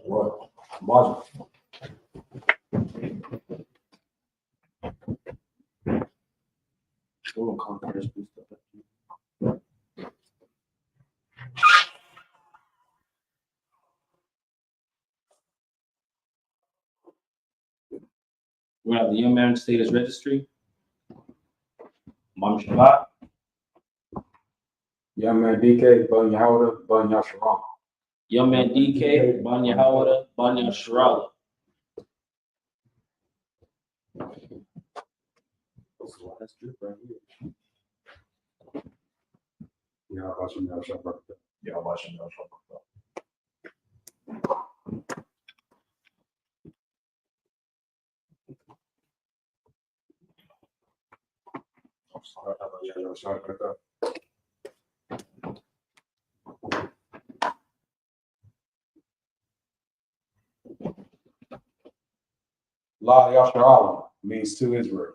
What? Margin. We have the Young Man Status Registry. Mom Shabbat. Young man DK, Banya Howder, Banya Sharam. Young Man DK, Banya Hawada, Banya Sharala. That's good right here. Yeah, I'm watching that shop. Yeah, I'm watching that shop. I'm sorry, I thought you had a shot like that. La Yasharala means to Israel.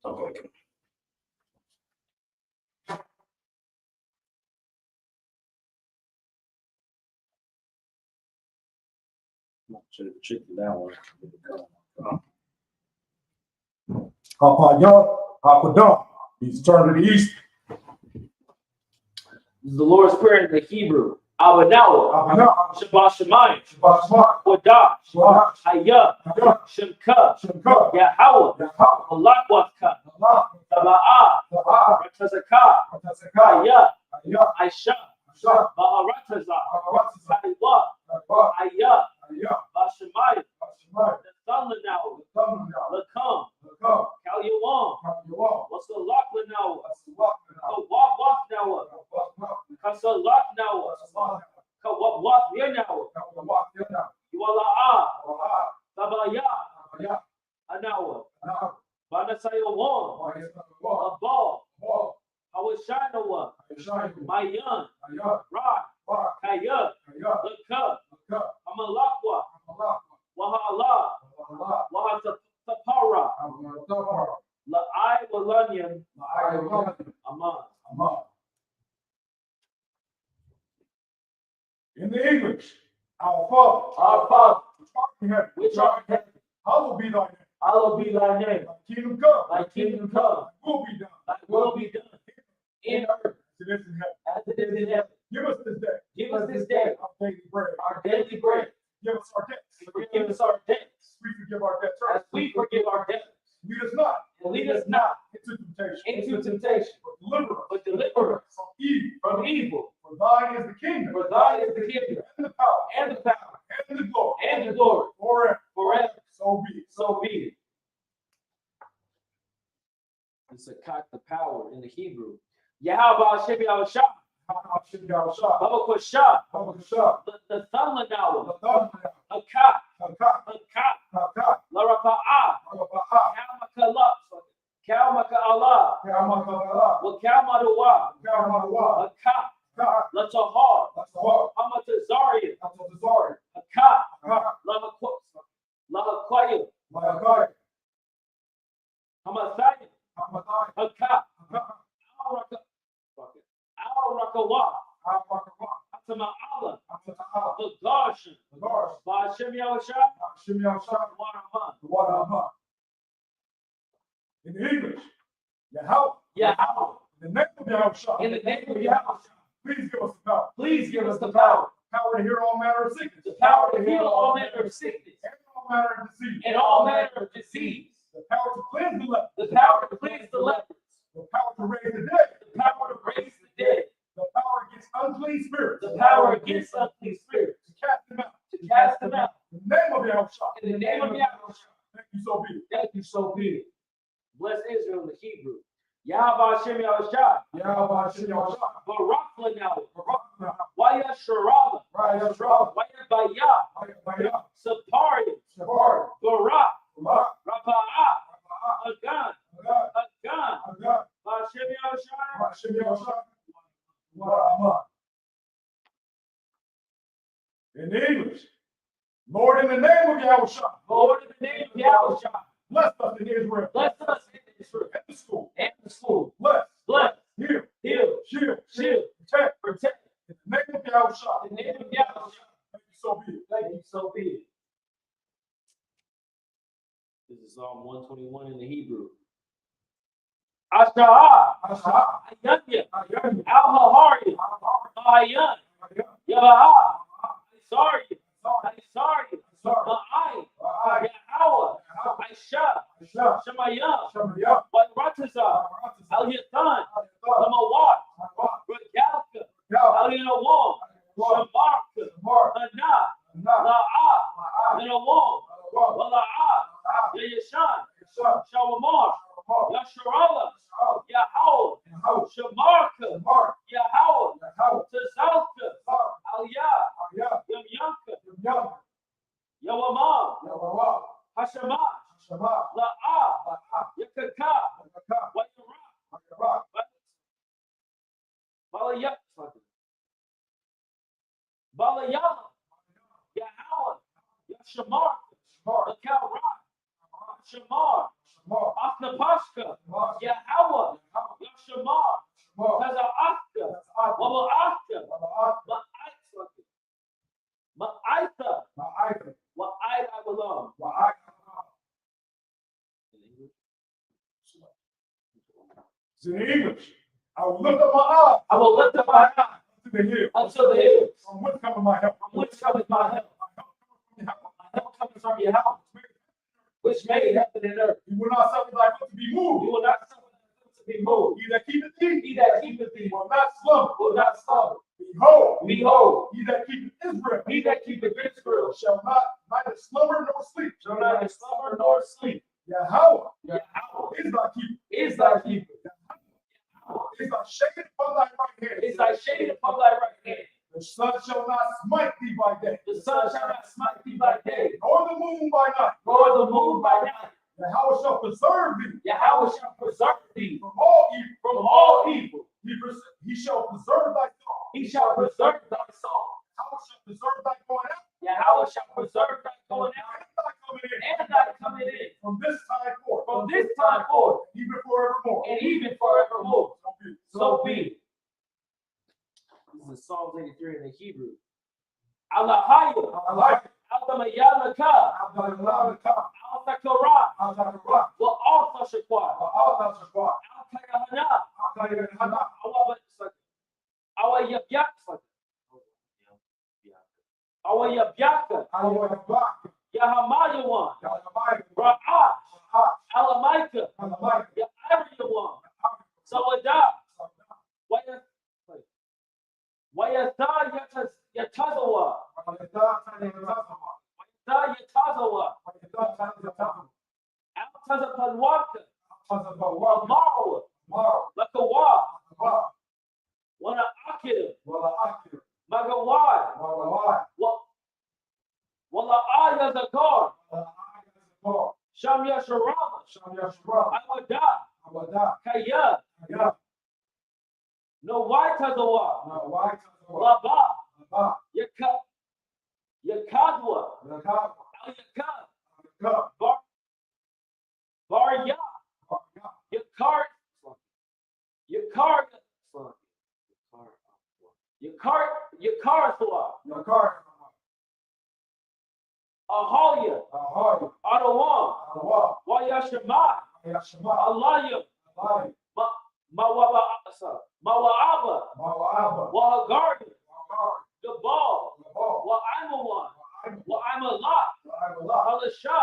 Okay. Should have checked that one. Hapadah means turn to the east. This is the Lord's Prayer in the Hebrew. Abanawa, Shabbat Shemayim, Wadah, Hayah, Shemka, Yahweh, Malakwaka, Sabbaah, Ratazakah, Hayah, Aisha, Maharatazah, Hayah, Hayah, Bashemayim, the Thundernow, Lakam, Kalyawam, what's the Lachlan Kawab now? Kasalak now. Kawab now. Yuala Sabaya Anawa. Banasayo Wong. Abal. Hawashanawa. Mayan. Ra. Kaya. Laka. Amalakwa. Wahala. Wahatapara. La'ai Walanian. Aman. In the English, our Father, which art in heaven, hallowed be thy name. Hallowed be thy name. Thy kingdom come. Thy kingdom come. Thy will be done. Thy will be done in earth As it is in heaven. as it is in heaven. Give us this day. Give us this day Our daily bread. our daily bread. Give us our debts. Forgive us our debts We forgive our debtors. as we forgive our debtors. Lead us not And lead us not into temptation. into temptation, But deliver us but deliver us from evil. from evil. For thine is the kingdom. For thine is the kingdom And the power. and the power And the glory. and the glory Forever. forever. So be it. So be it. It's a cock the power in the Hebrew. Yahweh Hashem Yahushua. Baba Koshah. The Thumla now. A cock. La Rapa'ah. Kalmaka Allah. Wa Kalmadawa. A cock. La Tahar. Hamatazarian. A cock. La Hakwayim. Hamathayim. A cock. Al Rakawa. Atama Allah. The Garshan. By Hashem Yahushua. Waraman. In the English, Yahweh. Yahweh. In the name of Yahweh. In the name of Yahweh. Please give us the power. Please give us the power. Power to heal all manner of sickness. The power to heal all manner of sickness. And all manner of disease. And all manner of disease. The power to cleanse the leper. The power to cleanse the lepers. The power to raise the dead. The power to raise the dead. The power against unclean spirits. The power against unclean spirits. To cast them out. To cast them out. In the name of Yahweh. In the name of Yahweh. Thank you, so be it. Thank you, so be it. Bless Israel in the Hebrew. Yahweh Hashem Yahushua. Yahweh Hashem Yahweh. Barak Lanaw. Barak. Waya Sharala. Raya Shrab. Waya Baya. Baya. Sapari. Shahar. Barak. Barak. Rapa'ah. Agan. Agad. Agan. Agad. Hashem Yahushua. Hashem Yahweh. Waraman. In English, Lord, in the name of Yahushua. Lord, in the name of Yahushua. Bless us in Israel. Bless us in Israel. At the school. And the school. Bless. Bless. Heal. Heal. Shield. Shield. Protect. Protect. In the name of Yahushua. In the name of Yahushua. Thank you, so be it. Thank you, so be it. This is Psalm 121 in the Hebrew. Asha'ah. Asha'ah. Ayanya. Ayanya. Al-Hahari. Ayan. Yaba'ah. Sorry. Sorry. Ma'ai. Yahweh. Aisha. Shemayah. Waratazah. Al-Yathan. Lamawat. Regalka. Al-Yanawam. Shamarka. Anah. La'ah. Yanawam. Wala'ah. Yayashan. Shawamar. Yasharala. Yahweh. Shamarka. Yahweh. Tazalka. Aliyah. Yamyanka. Yawamam. Hashamat. La'ah. Yakaka. Wayarah. Balayala. Yahweh. Yashamar. Lakalra. Shamar. Afnapashka. Yahweh. Yashamar. Taza'afka. Waba'afka. Ma'aitha. Wa'aid I belong. In English, I will lift up my eyes. I will lift up my eyes To the hill. unto the hills. From whence cometh my help? From which cometh my help? My help cometh from your house, which made heaven and earth. You will not suffer thy foot to be You moved. will not suffer thy foot to be moved. He that keepeth thee He that keepeth thee will not slumber. will not slumber. Behold, Behold, he that keepeth Israel he that keepeth Israel shall not neither slumber nor sleep. shall neither slumber nor sleep. Yahweh Yahweh is thy keeper. is thy keeper. Is thy shade upon thy right hand. Is thy shade upon thy right hand. The sun shall not smite thee by day, The sun shall not smite thee by day, nor the moon by night. nor the moon by night. Yahweh shall preserve thee Yahweh shall preserve thee from all evil. from all evil. He shall preserve thy soul. He shall preserve thy soul. Yahweh shall preserve thy going out Yahweh shall preserve thy going out and thy coming in. and thy coming in From this time forth. from this time forth Even forevermore. and even forevermore. So be it. So be it. This is Psalms 83 in the Hebrew. Allahaya. I like it. Al-Damayalaka. I'm going to allow the top. Al-Takara. I'm going to rock. Wa al-Tashakwa. I'll touch the spot. Al-Takahana. I'll tell you that I'm not. Awayabyaka. Awayabyaka. I want to block. Yahamayawan. Y'all are my. Ra'ash. Alamaika. I'm the mic. Ya'ariyawan. Sawada. Wayatha Yatazawa. Wayatha Yatazawa. Al-Tazapanwaka. Marwa. Lakawa. Wana Akida. Magawai. Wala Aya Zakar. Shamya Sharama. Awada. Kaya. No white Tazawa. Laba. Yakadwa. Al-Yakad. Barya. Yakarthwa. Ahalia. Adawam. Wayashama. Alaya. Mawa'aba. Wahagarda. Gabal. Wa'aimawan. Wa'aimalat. Alisha.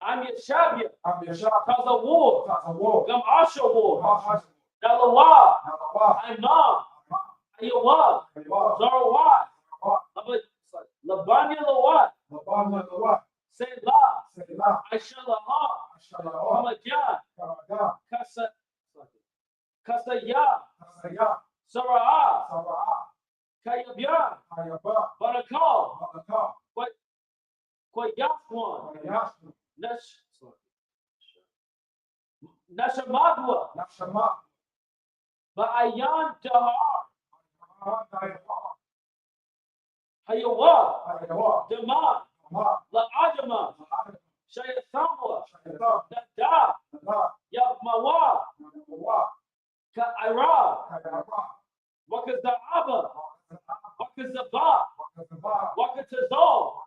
I'm Yashabia. Tazawur. Gam Ashawur. Dalawa. Imam. Ayawa. Zarawat. Labanya Lawat. Selah. Aishalaha. Hamajan. Kasaya. Sarah. Kayabya. Barakal. Kwayafwan. Nashamadwa. Ba'ayan dahar. Hayawa. Dama. La'adama. Shayathamwa. Nada. Yabmawa. Ka'ira. Wakaza'aba. Wakazaba. Wakatazal.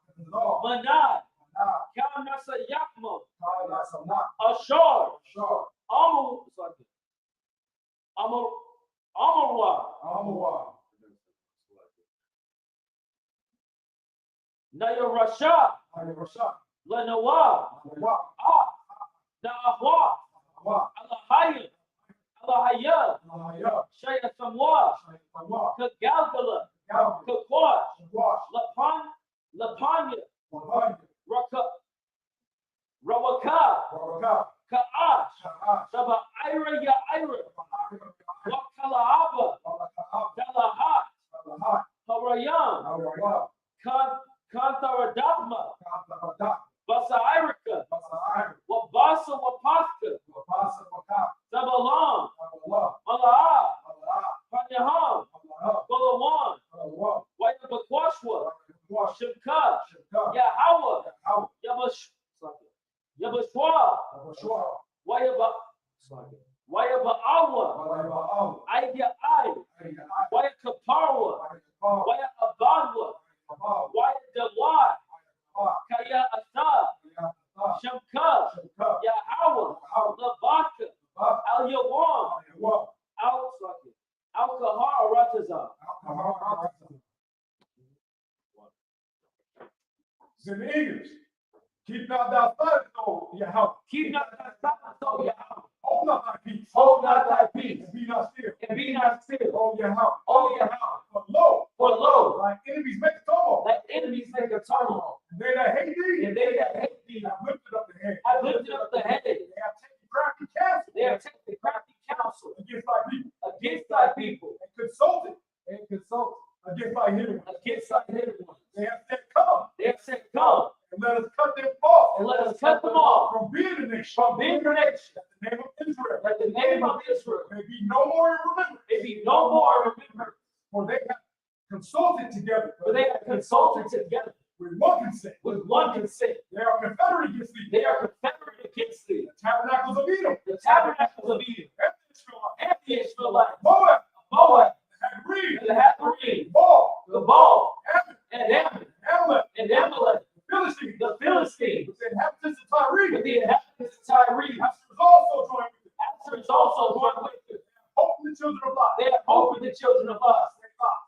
Manad. Kanasa Yakma. Ashar. Amarwa. Naya Rasha. Lanawa. Na'ahwa. Alahaya. Shaya Samwa. Kagalgala. Kakwash. Lapanya. Rawaka. Ka'ash. Saba Ira Ya Ira. Wakalaaba. Dalahat. Harayam. Kantaradapma. Basairika. Wabasa Wapaska. Zabalam. Mala'a. Panyaham. Balawan. Wayabakwashwa. Shimka. Yahawa. Yabashwa. Wayaba'awa. Aya Ai. Wayakaparwa. Wayabadwa. Wayadawad. Kaya Asa. Shamka. Yahawa. Labaka. Al Yawan. Al-Kahar Rataza. Zenigers. Keep not thy silence, O Yahweh. Keep not thy silence, O Yahweh. Hold not thy peace. Hold not thy peace. And be not still. And be not still. O Yahweh. O Yahweh. For lo, thy enemies make a tumult. Thy enemies make a turmoil. And they that hate thee, And they that hate thee have lifted up the head. have lifted up the head. They have taken crafty counsel. They have taken crafty counsel against thy people. against thy people. And consulted against thy hidden ones. Against thy hidden ones. They have said, come, They have said, come, and let us cut them off. and let us cut them off From being a nation. from being a nation. That the name of Israel That the name of Israel may be no more in remembrance. may be no more remembered. For they have consulted together. For they have consulted together with one consent. with one consent. They are confederate against thee. They are confederate against thee. The tabernacles of Edom. The tabernacles of Edom And the Israelites. and the Israelites. Moab. Moab And Reed. and the Hathorine. Baal. The Baal Ammon. and Ammon Amalek. and Amalek. The Philistines. The Philistines With the inhabitants of Tyre. with the inhabitants of Tyre. Asher is also joined with them. Asher is also joined with them. Hope in the children of Lot. They have hope in the children of us.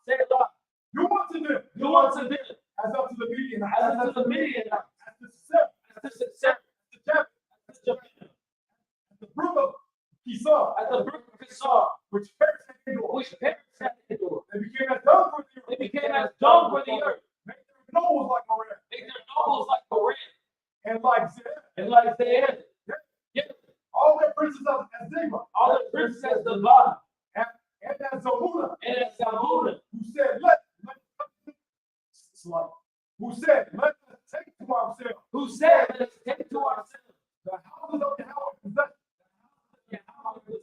Say it loud. Do unto them. Do unto them As unto the Midianites. as unto the Midianites. As to Sisera. As to Sarah. As to Japheth. As to Japheth. As the brook of Kishon. At the brook of Kishon, Which perished in Endor. which parents had the door. They became as dung for the earth. They became as dung for the earth. Make their nobles like a ram. Make their nobles like a ram And like Zeb. and like Zeb. Yet All their princes as Zeba. all the princes as the bottom And as Zomuna. and as Salmona, Who said, let us take to ourselves who said, let us take to ourselves the houses of Yahweh possession. Yahweh.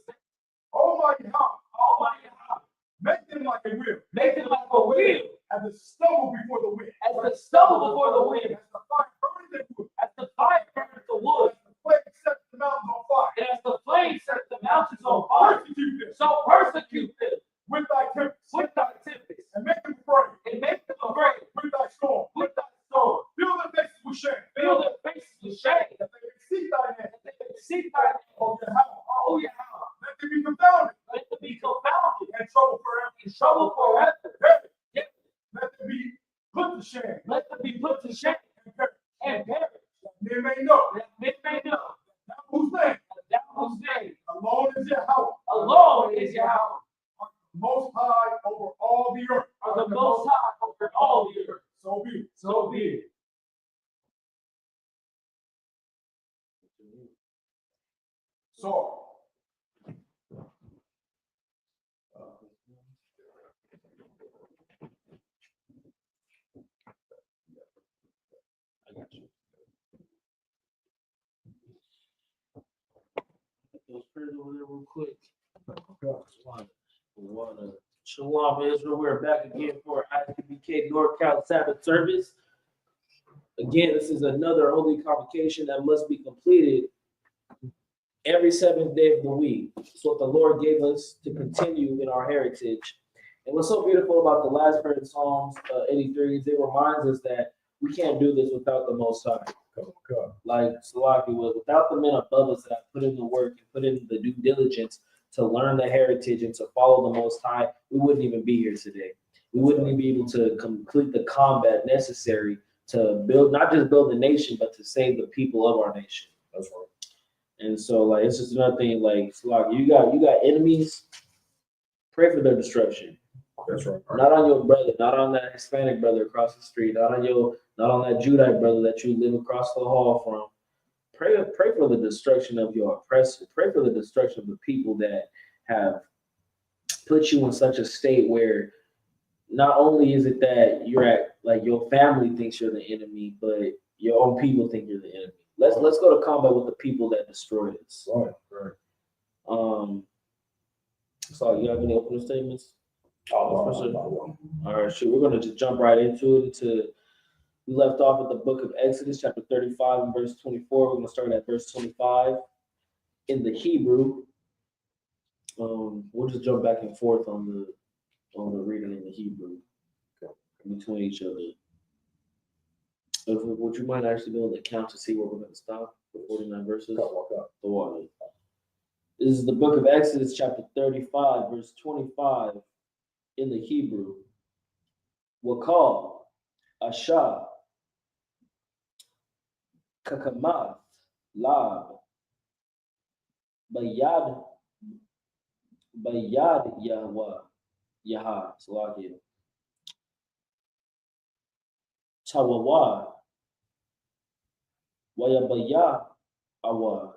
Almighty Yahweh, Almighty Yahweh, make them like a wheel, make them like a wheel, as the stubble before the wind, as the stubble before the wind, as the fire burning the wood, as the fire burns the wood, as the flame sets the mountains on fire. and as the flame sets the mountains on fire. Persecute them So persecute them with thy tempest, with thy tempest, and make them afraid and make them afraid with thy storm. with thy sword. Fill their faces with shame, Fill their faces with shame, that they may seek thy name. that they may seek thy name. O Yahweh, Oh, Yahweh, let them be confounded let them be confounded and trouble forever. in trouble forever. Hey, let them be put to shame Let them be put to shame and perish. and perish, That men may know that men may know that whose name that thou whose name alone is Yahweh, alone is Yahweh, most high over all the earth. are the most high over all the earth. So be it. So be it. So. I got you. Put those prayers over there real quick. Shalom, Israel. We're back again for ISUPK Norcal Sabbath service. Again, this is another holy convocation that must be completed every seventh day of the week. It's what the Lord gave us to continue in our heritage. And what's so beautiful about the last part of Psalms 83 is it reminds us that we can't do this without the Most High. Like Salaki was, without the men above us that have put in the work and put in the due diligence to learn the heritage and to follow the Most High, we wouldn't even be here today. We wouldn't even be able to complete the combat necessary to build, not just build the nation, but to save the people of our nation. That's right. And so, like, it's just another thing. Like, Salaki, you got enemies. Pray for their destruction. That's right. Not on your brother, not on that Hispanic brother across the street, not on that Judite brother that you live across the hall from. Pray for the destruction of your oppressor. Pray for the destruction of the people that have put you in such a state where not only is it that you're at, like, your family thinks you're the enemy, but your own people think you're the enemy. Let's go to combat with the people that destroyed us. Right. So you have any opening statements? Oh, All right, sure. We're going to just jump right into it. We left off at the book of Exodus, chapter 35 and verse 24. We're going to start at verse 25 in the Hebrew. We'll just jump back and forth on the reading in the Hebrew between each other. Would you mind actually be able to count to see where we're going to stop for 49 verses? The water. This is the book of Exodus, chapter 35, verse 25 in the Hebrew. Wakal, Asha, Kakamath, Lab, Bayad Yahweh, Yaha, Salakia, Chawawa, Wayabaya, Awa,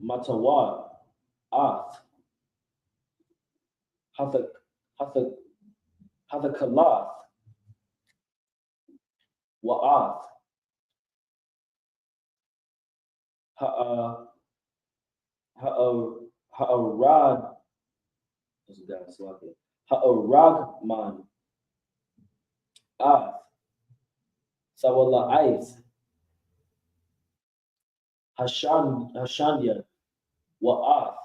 Matawa, Ath, Hathakalath, Wa'ath, Ha'arad, Ha'aragman, Ath, Sawala'ith, Hashanya, Wa'ath,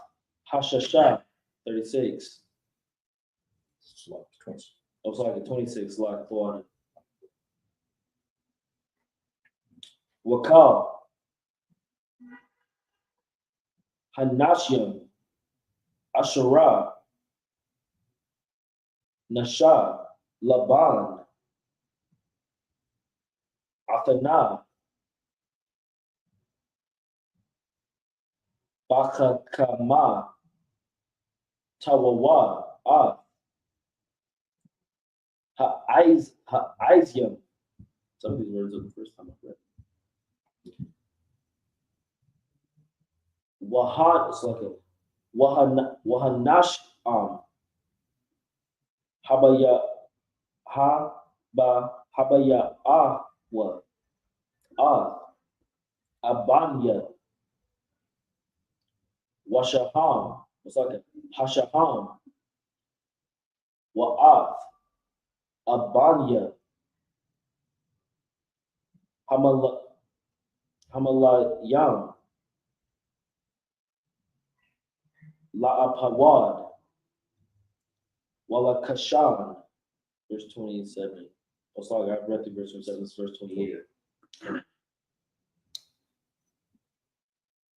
Hashasha, 36. Oh, sorry, 26, like the water. Wakal, Hanashyam, Asherah, Nasha, Laban, Athana, Bakakama, Tawawa, Ha'aizyam. Some of these words are the first time I've read. Wahanash Habaya Abanya Washaham Hashaham Wa'ath Abanya Hamalayam La'apawad Walakashan, verse 27. Oh, sorry, I've read the verse 27, it's verse 28.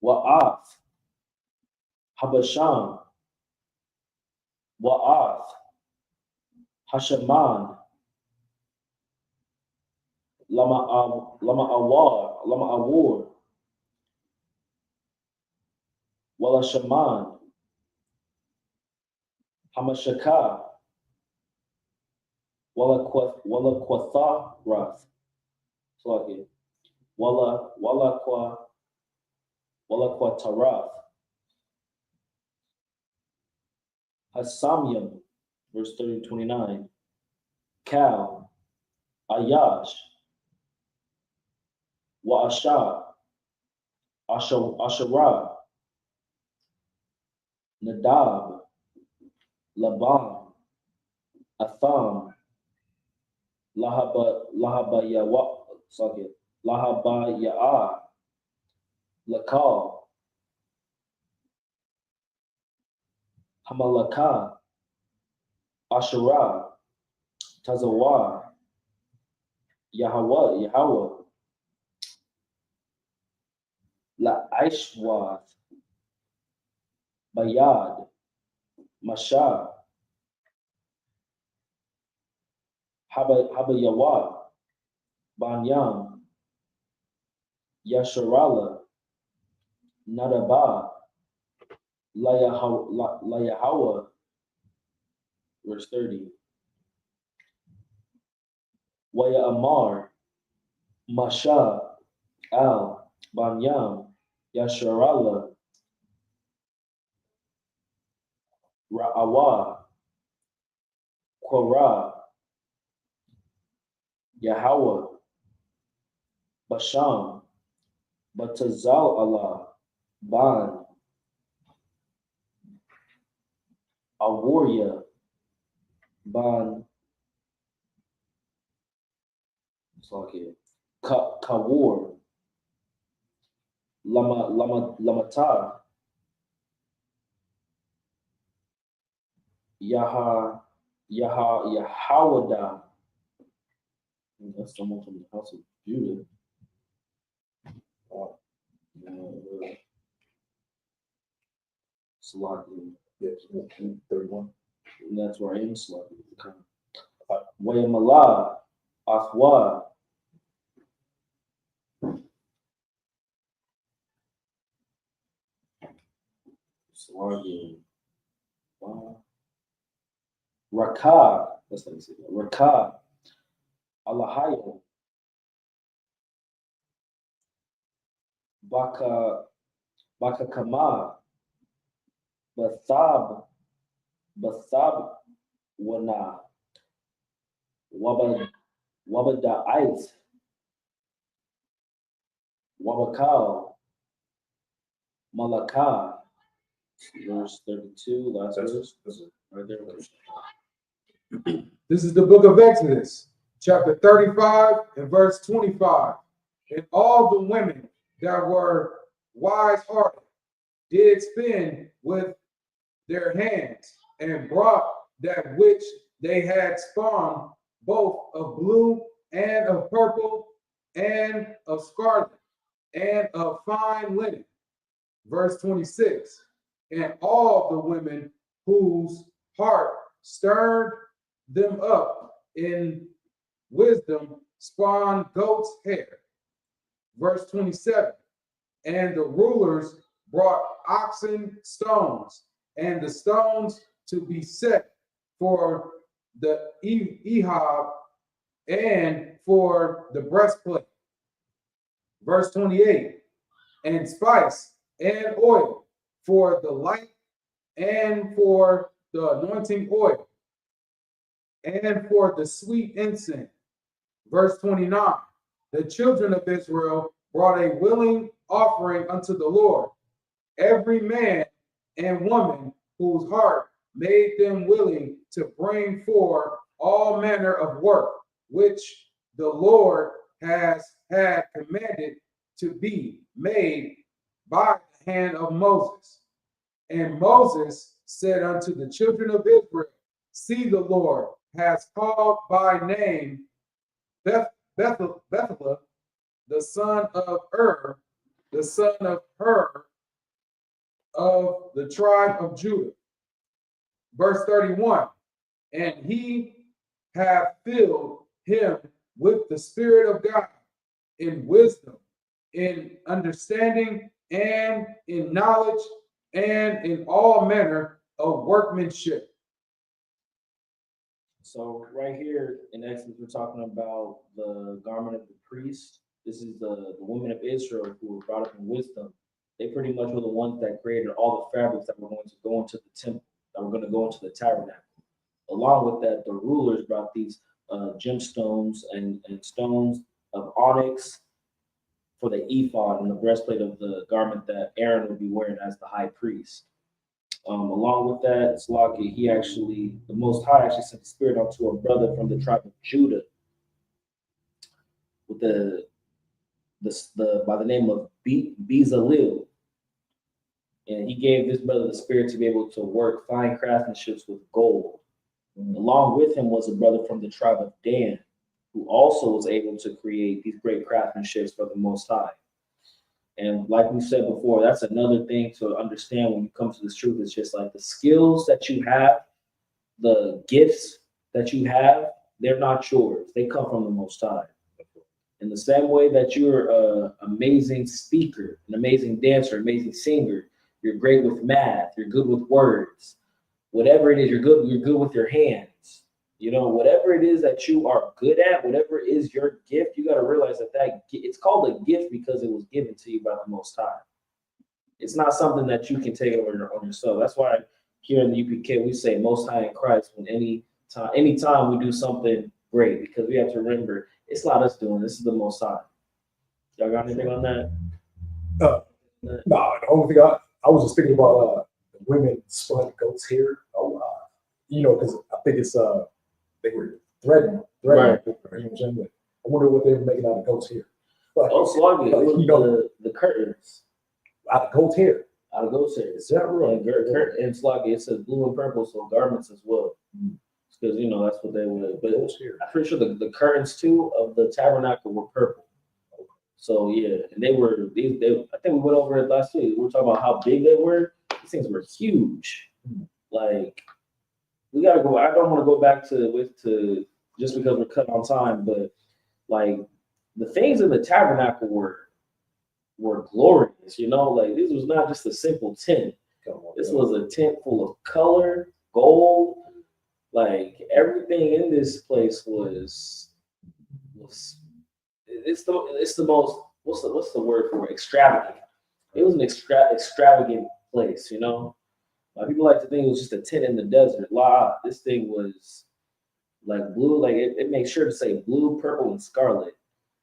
Wa'ath Habasham Wa'ath Hashaman Lama Awar Walashaman Hamashaka Walaquatharath. Sluggy. Walaquatarath. Hasamyam, verse 30-29. Cal, Ayash, Wa'asha, Asherah, Nadab, Laban, Atham, Lahabayah, Lakal, Hamalakah, Asherah, Tazawah, Yahweh, La'ishwath, Bayad, Mashah, Habayawah, Banyam, Yasharala, Nadabah, Layahawa, verse 30. Waya Amar, Masha, Al, Banyam, Yasharala, Ra'awa, Korah, Yahweh, Basham, Batazal Allah, Ban, Awarya, Ban, Kawur, Lamata, Yahawada. That's someone from the house of Judah. Slacky. Yes, 31. And that's where I am slacky. Wayamala, Ahwa, Slacky. Rakab, that's how you say that. Rakab, Alahaya, Bakakama, Bathab, Wana, Wabada'ait, Wabakal, Malakah, verse 32, last verse. Right there. This is the book of Exodus, chapter 35 and verse 25. And all the women that were wise-hearted did spin with their hands and brought that which they had spun, both of blue and of purple and of scarlet and of fine linen. Verse 26. And all the women whose heart stirred them up in wisdom spun goat's hair. Verse 27. And the rulers brought oxen stones, and the stones to be set for the ehab and for the breastplate. Verse 28. And spice and oil for the light and for the anointing oil and for the sweet incense. Verse 29. The children of Israel brought a willing offering unto the Lord, every man and woman whose heart made them willing to bring forth all manner of work, which the Lord has had commanded to be made by the hand of Moses. And Moses said unto the children of Israel, see, the Lord has called by name Bethuel, the son of the son of Hur, of the tribe of Judah. Verse 31, and he hath filled him with the Spirit of God in wisdom, in understanding, and in knowledge, and in all manner of workmanship. So right here in Exodus, we're talking about the garment of the priest. This is the women of Israel who were brought up in wisdom. They pretty much were the ones that created all the fabrics that were going to go into the temple, that were going to go into the tabernacle. Along with that, the rulers brought these gemstones and stones of onyx for the ephod and the breastplate of the garment that Aaron would be wearing as the high priest. Along with that, Slaki, the Most High actually sent the Spirit onto a brother from the tribe of Judah with by the name of Bezalel, and he gave this brother the Spirit to be able to work fine craftsmanship with gold. And along with him was a brother from the tribe of Dan, who also was able to create these great craftsmanships for the Most High. And like we said before, that's another thing to understand when you come to this truth. It's just like the skills that you have, the gifts that you have, they're not yours. They come from the Most High. In the same way that you're an amazing speaker, an amazing dancer, amazing singer, you're great with math, you're good with words, whatever it is, you're good with your hands. You know, whatever it is that you are good at, whatever is your gift, you got to realize that it's called a gift because it was given to you by the Most High. It's not something that you can take on yourself. That's why here in the UPK we say Most High in Christ when anytime we do something great, because we have to remember it's not us doing this is the Most High. Y'all got anything on that? No, the only thing I was just thinking about the women spun goat's hair. Oh, you know, because I think it's they were threatening. Right. You know what I'm saying? But I wonder what they were making out of goat's hair. Like, Sluggy, like, you know, the curtains out of goat's hair. out of goat's hair. Is that right? And Sluggy, it says blue and purple, so garments as well. Because you know that's what they would. But I'm pretty sure the curtains too of the tabernacle were purple. So yeah, and they were these. I think we went over it last week. We were talking about how big they were. These things were huge. Like we gotta go. I don't want to go back to just because we're cut on time, but like the things in the tabernacle were glorious. You know, like this was not just a simple tent. This was a tent full of color, gold. Like everything in this place was it's the most what's the word for it? Extravagant. It was an extravagant place, you know. People like to think it was just a tent in the desert. This thing was like blue, like it makes sure to say blue, purple, and scarlet.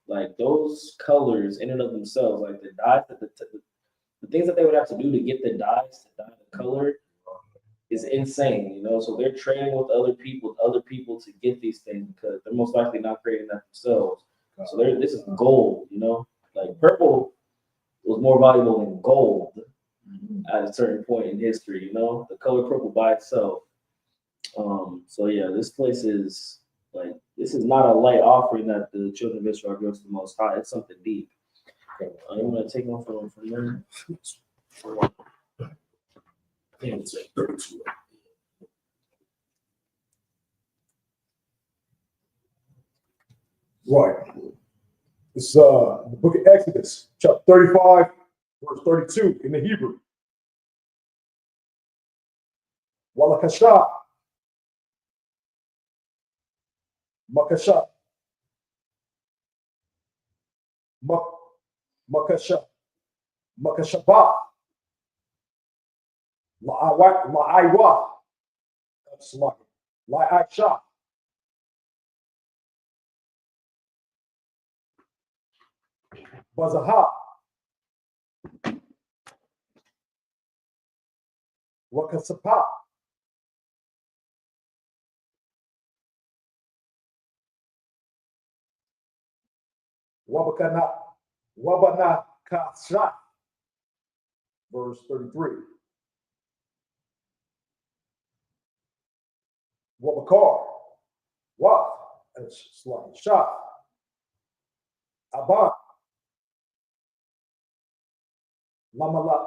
Like those colors in and of themselves, like the dyes that the things that they would have to do to get the dyes to dye the color is insane, you know. So they're trading with other people to get these things because they're most likely not creating that themselves. So this is gold, you know. Like purple was more valuable than gold at a certain point in history, you know. The color purple by itself. So yeah, this place is like this is not a light offering that the children of Israel go to the Most High. It's something deep. I'm gonna take one from there. Right. It's the book of Exodus, chapter 35, verse 32 in the Hebrew. Walakasha. Makasha. Makasha. Makashaba. La'aiwa. La'aisha. Bazaha. Wakasapa. Wabana Kasha. Verse 33. Wabakar. Wa. It's like Shah. Abba. Lamala'a.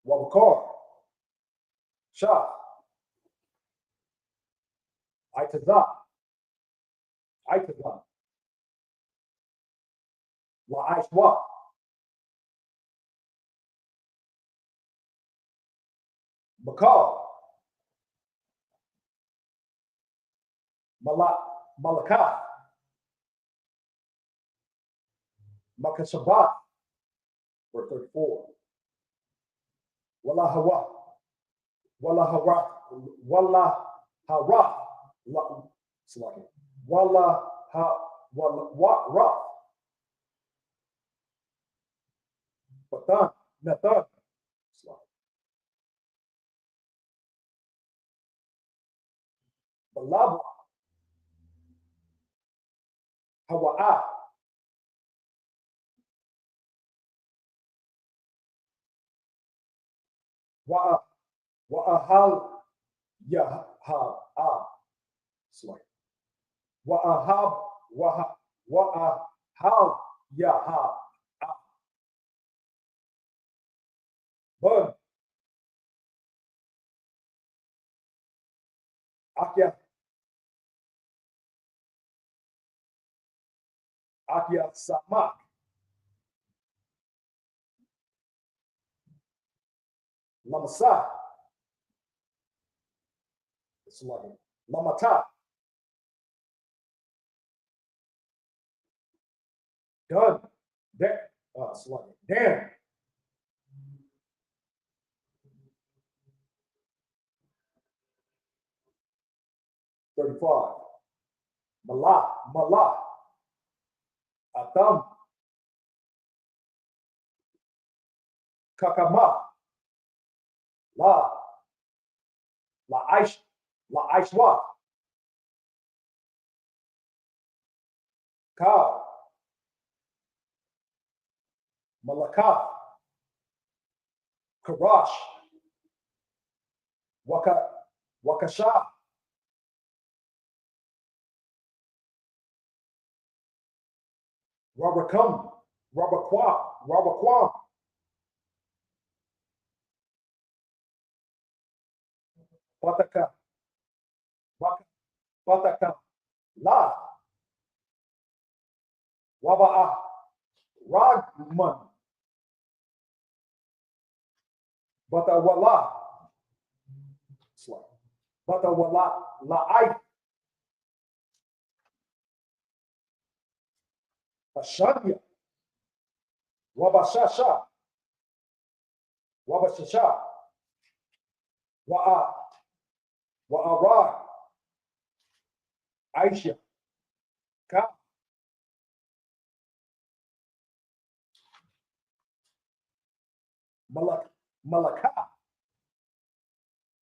Wabakar. Shah. Aitaza. La'aishwa. Makar. Malaka. Makashabah. Verse 34. Wala hara. Nathan, Nathan, Balabra, Hawa'a, Wa'ahal, Yaha'a, Wa'ahab, Wa'ahal, Yaha, Bun, Akia Samak, Lamasa, Lamata, done, Dan, 35, Mala, Atam, Kakama, La Aishwa, Ka, Malaka, Karash, Wakasha, Rabaquam, Bataka, Bataka, La, Waba'a, Ragman, Batawala, La'ai, Ashanya, Wabashasha, Wa'ara, Aisha, Ka, Malaka,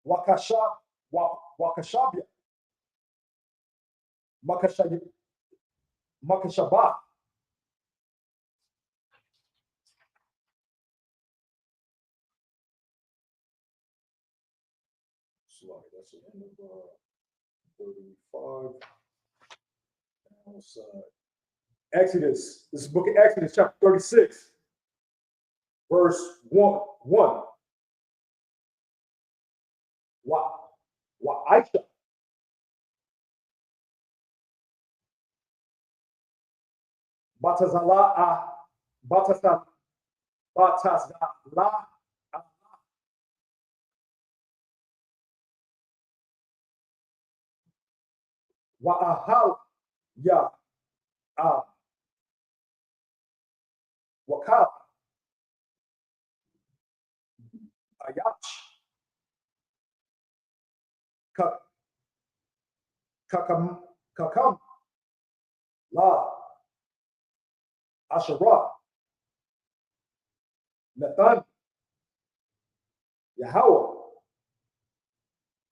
Wakashabia, Makashaba. That's the end of 35. Exodus. This is the book of Exodus, chapter 36, verse 1. Wa Aisha. Batazala, Batazala, Wa'ahal, Ya, Wakal, Ayach, Kakam, La, Asherah, Nathan, Yahweh,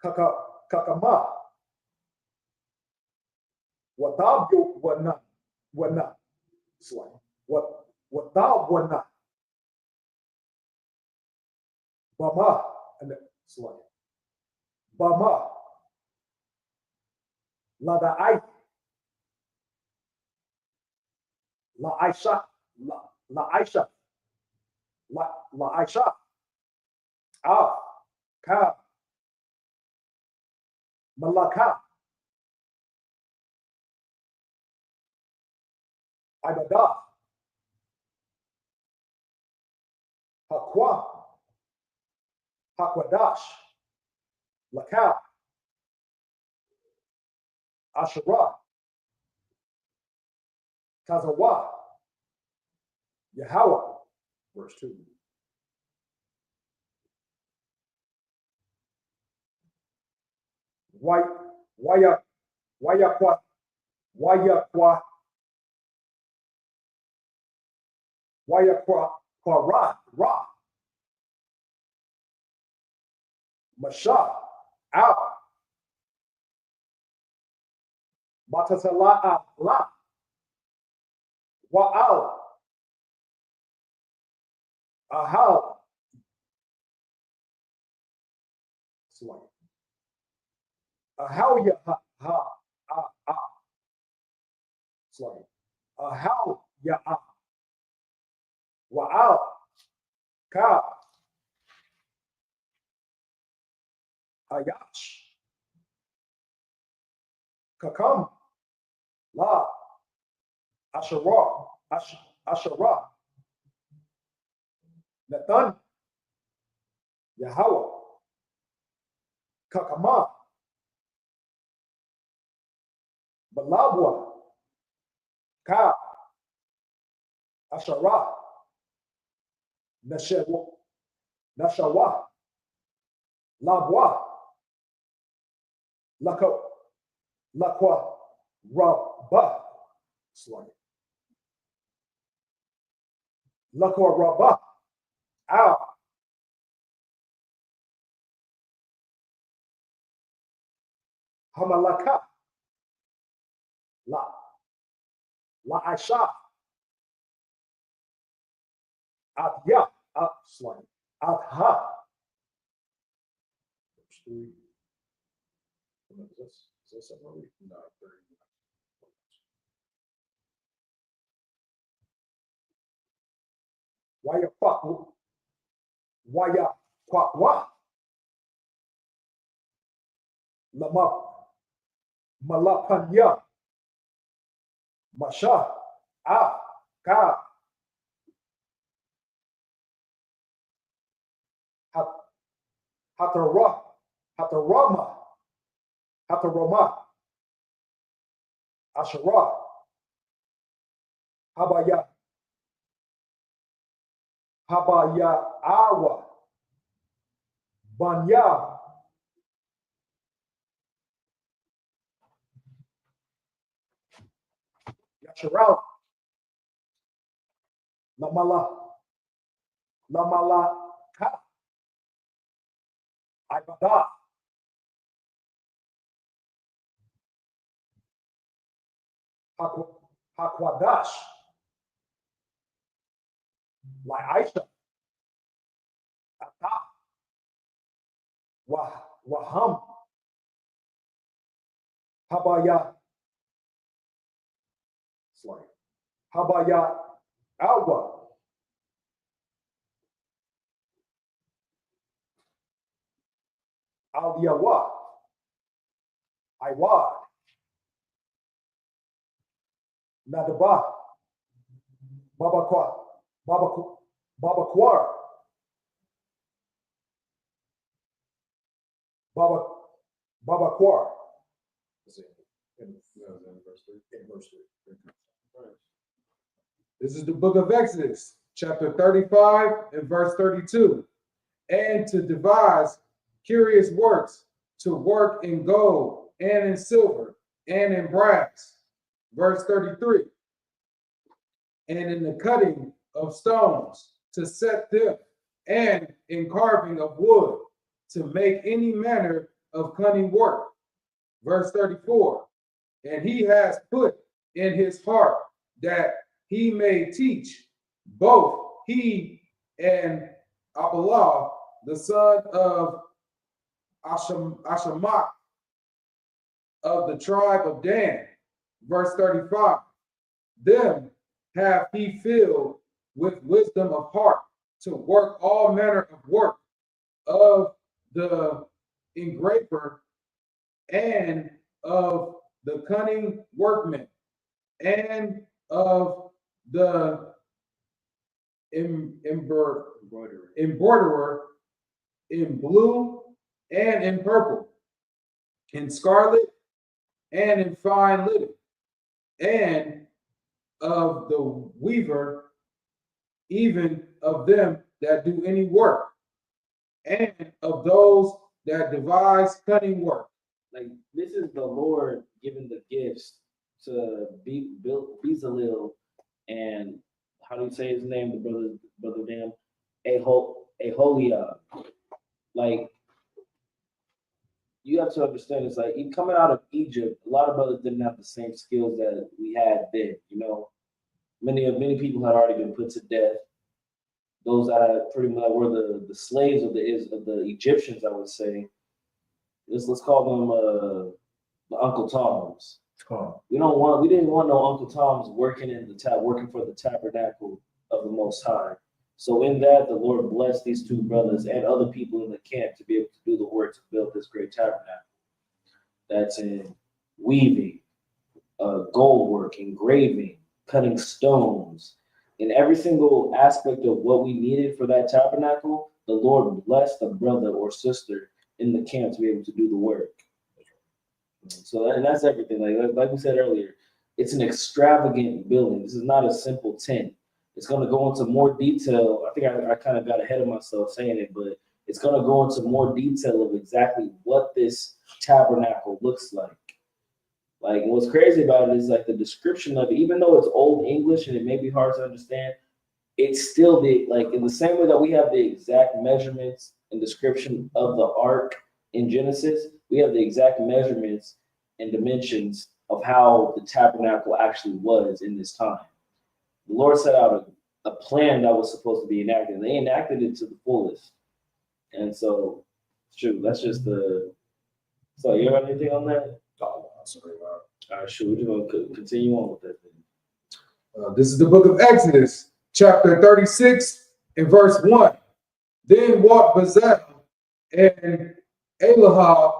Kakama, Wadab, Wana, Wadab, Wana, Bama, and Bama, Ladai, La Aisha, La Aisha, La Aisha, Ka, Malaka, Ibadah, Hakwa, Hakwadash, Laka, Asherah, Tazawa, Yahweh, verse 2. Wayakwa, Wayakwa, Quara, Ra, Masha, Al, Batatala, La, Wa'al, Ahal, Slay. Ahal ya ha, Slay. Ahal ya Wa'al, Ka, Hayash, Kakam, La, Asherah, Asherah, Nathan, Yahweh, Kakama, Balabwa, Ka, Asherah, Nashawa, Labwa, Lako, Lakwa, Rabba, Slay. Lakwa Rabba, Al, Hamalaka, La Aisha, Atya, Slay, Atha. Is this something we no, 30. Waya Kwaku, Waya Kwakwa, Lama, Malapanya, Masha, Ka, Hatarama, Asherah, Habaya Awa, Banya, Yasharal, Lamala, Ka, Ibada, Hakwadash, La Aisha, Ata, Waham, Habaya, Slay, Habaya, Alwa, Aliyawa, Iwad, Nadaba, Babakwar, Babakwar. In verse 3. This is the book of Exodus, chapter 35 and verse 32. And to devise curious works, to work in gold and in silver and in brass. Verse 33. And in the cutting of stones, to set them, and in carving of wood, to make any manner of cunning work. Verse 34. And he has put in his heart that he may teach both he and Abdullah, the son of Ashamak of the tribe of Dan. Verse 35. Them have he filled with wisdom of heart to work all manner of work of the engraver and of the cunning workman and of the embroiderer in blue and in purple, in scarlet and in fine linen, and of the weaver, even of them that do any work, and of those that devise cunning work. Like, this is the Lord giving the gifts to Bezalel and how do you say his name? The brother damn Aholiab. Like, you have to understand, it's like even coming out of Egypt, a lot of brothers didn't have the same skills that we had then. You know, many people had already been put to death. Those that had pretty much were the slaves of the Egyptians, I would say. Let's call them the Uncle Toms. Oh, We didn't want no Uncle Toms working working for the tabernacle of the Most High. So in that, the Lord blessed these two brothers and other people in the camp to be able to do the work to build this great tabernacle. That's in weaving, gold work, engraving, cutting stones, in every single aspect of what we needed for that tabernacle. The Lord blessed a brother or sister in the camp to be able to do the work. So and that's everything. Like we said earlier, it's an extravagant building. This is not a simple tent. It's going to go into more detail. I think I kind of got ahead of myself saying it, but it's going to go into more detail of exactly what this tabernacle looks like. Like, what's crazy about it is like the description of it, even though it's old English and it may be hard to understand, it's still like in the same way that we have the exact measurements and description of the ark in Genesis, we have the exact measurements and dimensions of how the tabernacle actually was in this time. The Lord set out a plan that was supposed to be enacted, and they enacted it to the fullest. And so, true, that's just the. So, you have anything on that? oh, sorry. All right, sure, we're just going to continue on with that thing. This is the book of Exodus, chapter 36 and verse 1. Then walked Bezalel and Aholiab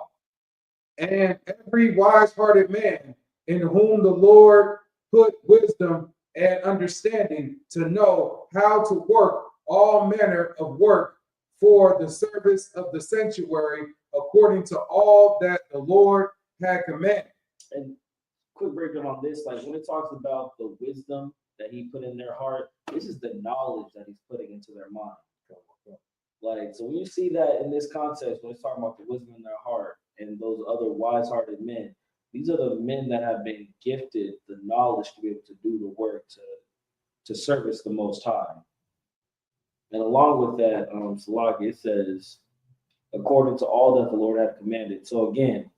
and every wise-hearted man in whom the Lord put wisdom and understanding to know how to work all manner of work for the service of the sanctuary according to all that the Lord had commanded. And quick breakdown on this, like when it talks about the wisdom that he put in their heart, this is the knowledge that he's putting into their mind. Like, so when you see that in this context, when it's talking about the wisdom in their heart and those other wise-hearted men, these are the men that have been gifted the knowledge to be able to do the work to service the Most High. And along with that, Salaki, it says, according to all that the Lord had commanded. So again,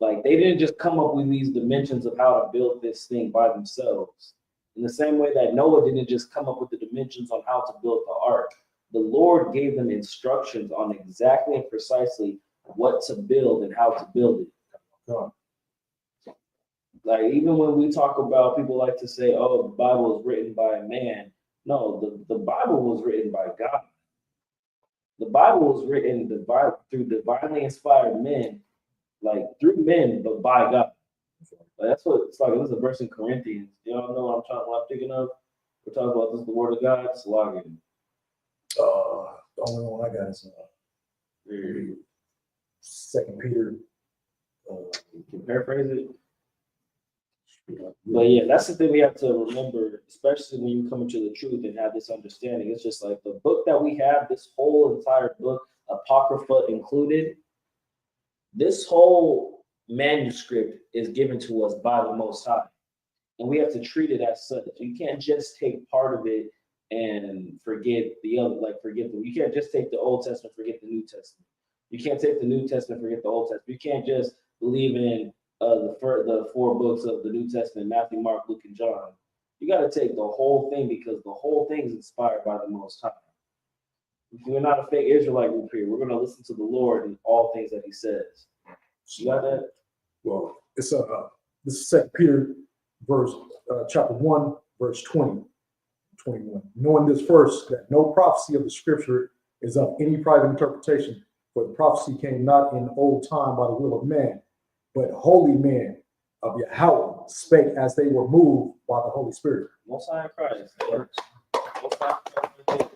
like they didn't just come up with these dimensions of how to build this thing by themselves. In the same way that Noah didn't just come up with the dimensions on how to build the ark, the Lord gave them instructions on exactly and precisely what to build and how to build it. Like even when we talk about, people like to say, oh, the Bible is written by a man. No, the Bible was written by God. The Bible was written through divinely inspired men, like through men, but by God. Like, that's what it's like. This is a verse in Corinthians. Y'all know what I'm thinking of? We're talking about this is the word of God. It's logging. The only one I got is 2 Peter. You can paraphrase it. But yeah, that's the thing we have to remember, especially when you come into the truth and have this understanding. It's just like the book that we have, this whole entire book, Apocrypha included, this whole manuscript is given to us by the Most High. And we have to treat it as such. You can't just take part of it and forget the other, you can't just take the Old Testament, forget the New Testament. You can't take the New Testament, forget the Old Testament. You can't just believe in the 4 books of the New Testament, Matthew, Mark, Luke, and John. You got to take the whole thing because the whole thing is inspired by the Most High. If we're not a fake Israelite group here, we're going to listen to the Lord in all things that he says. You got that? Well, it's this is 2 Peter chapter 1, verse 20, 21. Knowing this first, that no prophecy of the scripture is of any private interpretation, for the prophecy came not in old time by the will of man, but holy men of Yahweh spake as they were moved by the Holy Spirit. Most High in Christ. Most High in Christ.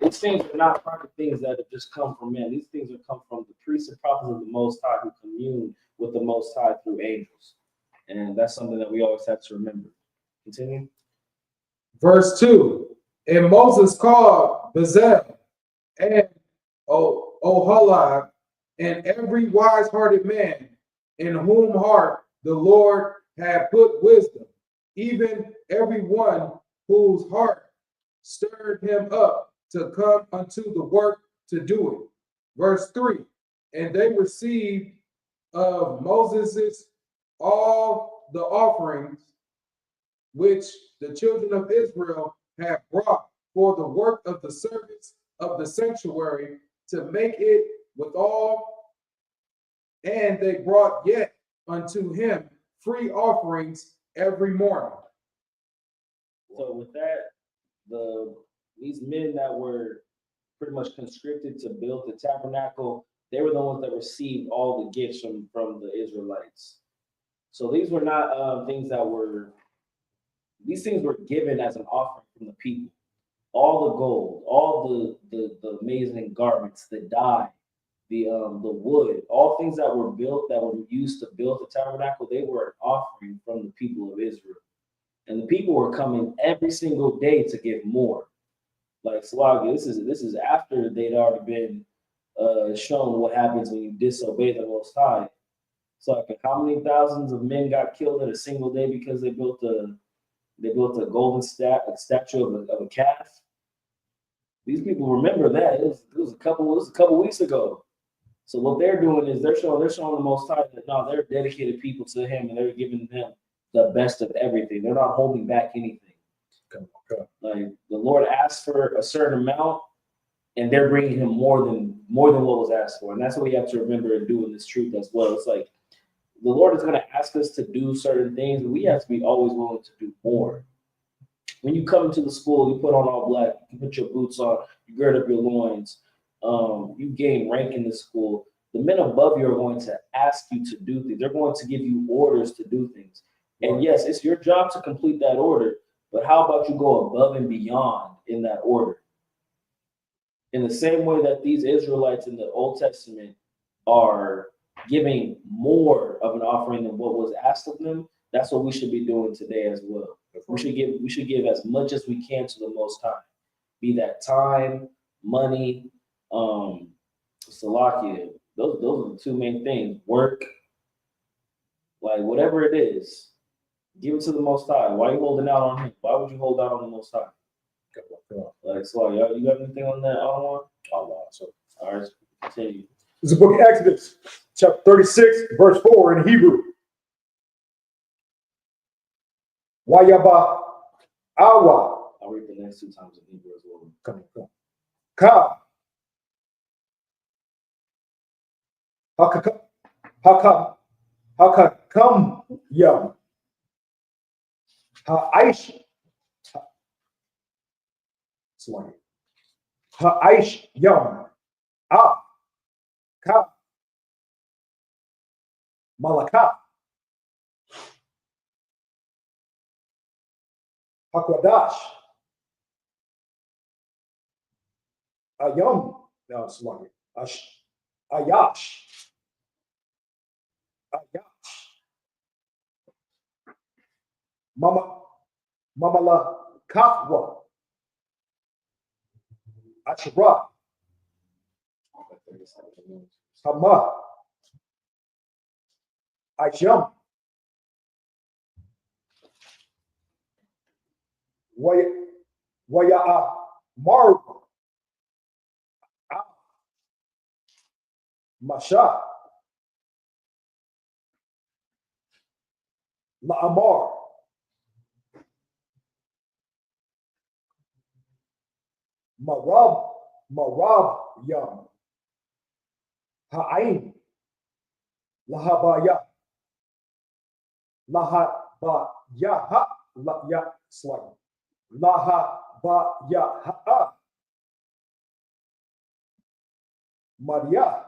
These things are not private things that have just come from men. These things have come from the priests and prophets of the Most High who commune with the Most High through angels. And that's something that we always have to remember. Continue. Verse 2. And Moses called Bezalel and Aholiab and every wise-hearted man in whom heart the Lord had put wisdom, even every one whose heart stirred him up to come unto the work to do it. Verse 3, and they received of Moses all the offerings which the children of Israel had brought for the work of the service of the sanctuary to make it withal, and they brought yet unto him free offerings every morning. So with that, these men that were pretty much conscripted to build the tabernacle, they were the ones that received all the gifts from the Israelites. So these were not things that were, these things were given as an offering from the people. All the gold, all the amazing garments, the dye, the wood, all things that were built, that were used to build the tabernacle, they were an offering from the people of Israel. And the people were coming every single day to give more. Like Slagi, this is after they'd already been shown what happens when you disobey the Most High. So like, how many thousands of men got killed in a single day because they built a golden statue of a calf? These people remember that. It was a couple weeks ago. So what they're doing is they're showing the Most High that no, they're dedicated people to Him, and they're giving them the best of everything. They're not holding back anything. Okay. Like the Lord asked for a certain amount, and they're bringing Him more than what was asked for. And that's what we have to remember in doing this truth as well. It's like the Lord is going to ask us to do certain things, but we have to be always willing to do more. When you come into the school, you put on all black, you put your boots on, you gird up your loins, you gain rank in the school. The men above you are going to ask you to do things. They're going to give you orders to do things. And yes, it's your job to complete that order, but how about you go above and beyond in that order? In the same way that these Israelites in the Old Testament are giving more of an offering than what was asked of them, that's what we should be doing today as well. We should give as much as we can to the Most High. Be that time, money, salakia. Those are the two main things. Work, like whatever it is, give it to the Most High. Why are you holding out on Him? Why would you hold out on the Most High? Like, so you got anything on that, Allah? Allah. So, All right, continue. this is the book of Exodus, chapter 36, verse 4 in Hebrew. Wayaba awa. I'll read the next two times in Hebrew as well. Come. Ka. Haka come yam. Ha aish. Slay. Ha aish yam. Ah. Ka. Malaka. Hakwadash. Ayam. No, slay. Ayash. Mamala Kahwa Ashra Hama Asham Waya Mar Masha La'amar Marab Yam Ha'ain Lahabaya Lahabaya Ya Slang Lahabaya Ha Maria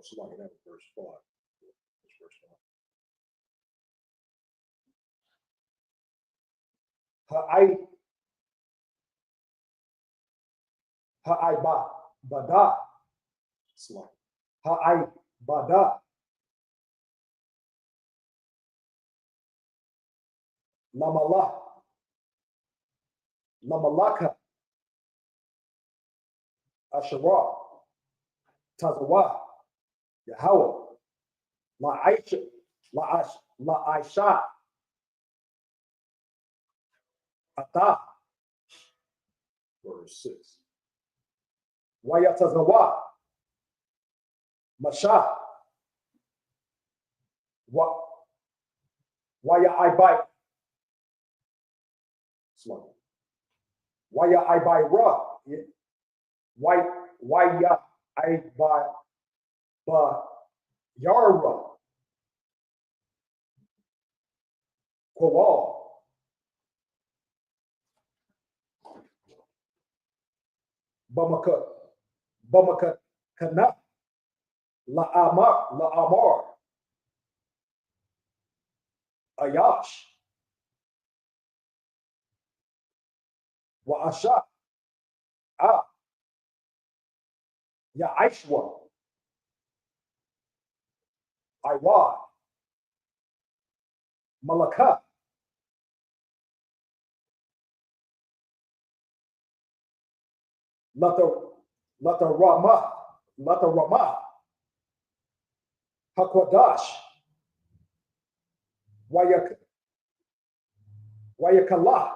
Slung that verse 5. Ha'ai bada slung. Ha'ai bada Lamalaka Asherah Tazawa Yahweh La Aisha, La Aisha, Ata, verse 6. Wayatazawa, Masha, Waya Ibai, slow. Waya Ibai Ra, Waya Ibai Ba Yara, Kowal, Bamaka Kana, La Amar, Ayash, Wa Asha, Ah, Ya Aishwa, Iwa, Malaka, Lata Rama, Hakwadash, Wayakala,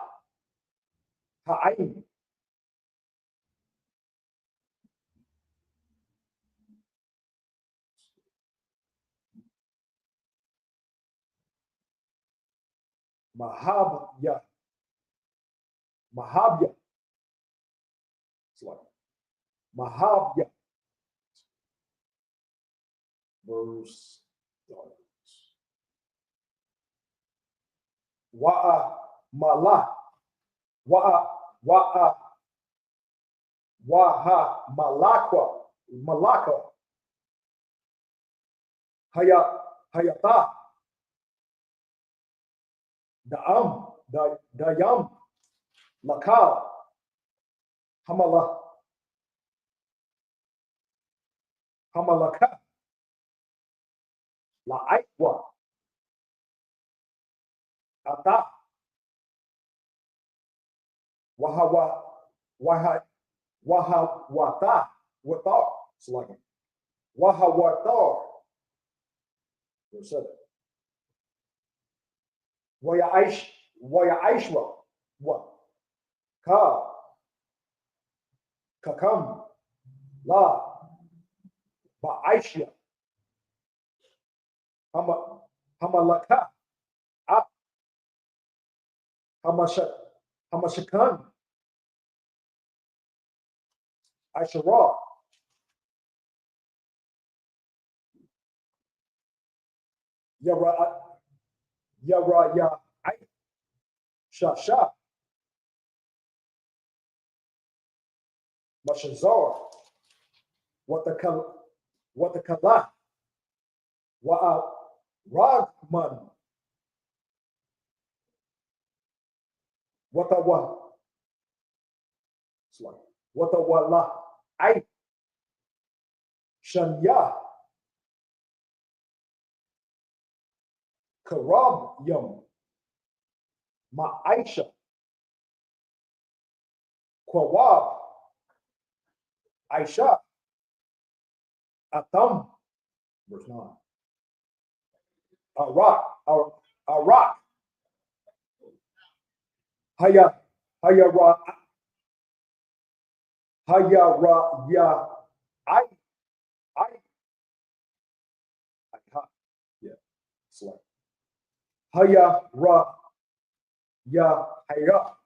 Ha'ain, Mahabya, it's like Mahabya, verse Wa'a Mala, Wa'a Waha Malaka, Hayata, Dayam, Lakal, Hamalaka, La'aikwa, Ata, Wahawata, Watar, it's like Wahawatar, verse 7. Waya Aishwa, what? Kakam, La, Ba'aishya, Hamalaka, Ah, Hamashakan, Aishara, Yara, Ya, Shasha, Mashazar, Watakala, Wa'a Ragman, Watawa, it's like Watawala, I, Shanya, Karab Yum, Ma'aisha, Kwawab, Aisha, Atam, verse 9. Arak, Hayara, Ya, I, yeah, it's like Hayara, Ya, Aya,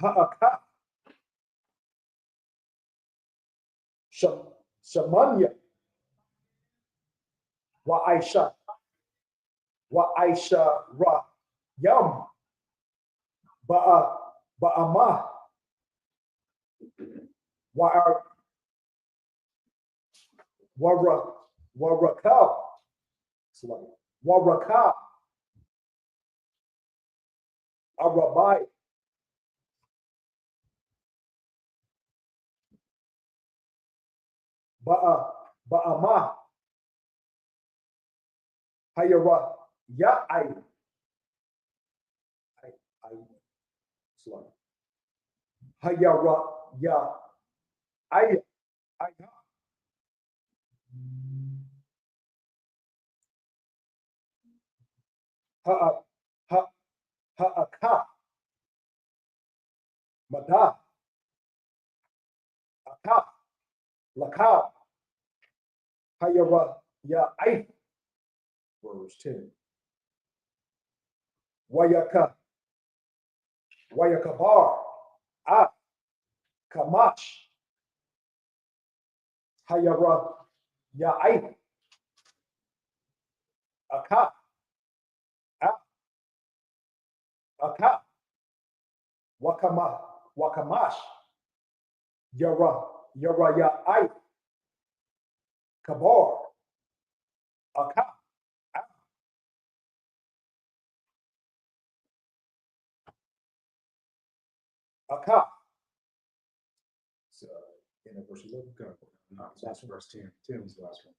Ha'aka, Shamanya, Wa Aisha Ra, Yam, Ba'ama, Warakal, Warakal, Arabai, Ba'ama, Hayara, Ya, I, Hayara, ya ay ha ha ha mada aka laka hayara ya ay. Verse 10. Wayakabar a kamash hayara ya ay aka aka wakamash yara ya ay kabar aka aka. So in verse 11, No, that's verse 10. 10 was the last one.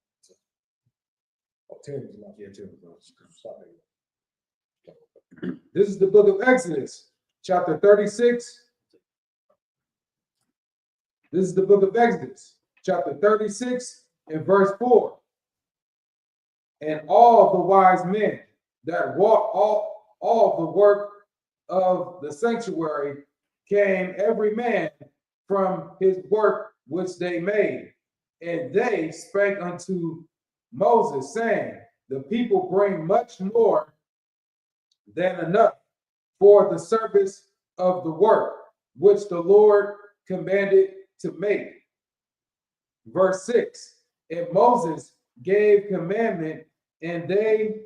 oh, 10 is not. Yeah, 10 was the last one. Stop it. This is the book of Exodus, chapter 36. This is the book of Exodus, chapter 36 and verse 4. And all the wise men that wrought all the work of the sanctuary came every man from his work which they made. And they spake unto Moses, saying, the people bring much more than enough for the service of the work which the Lord commanded to make. Verse 6. And Moses gave commandment, and they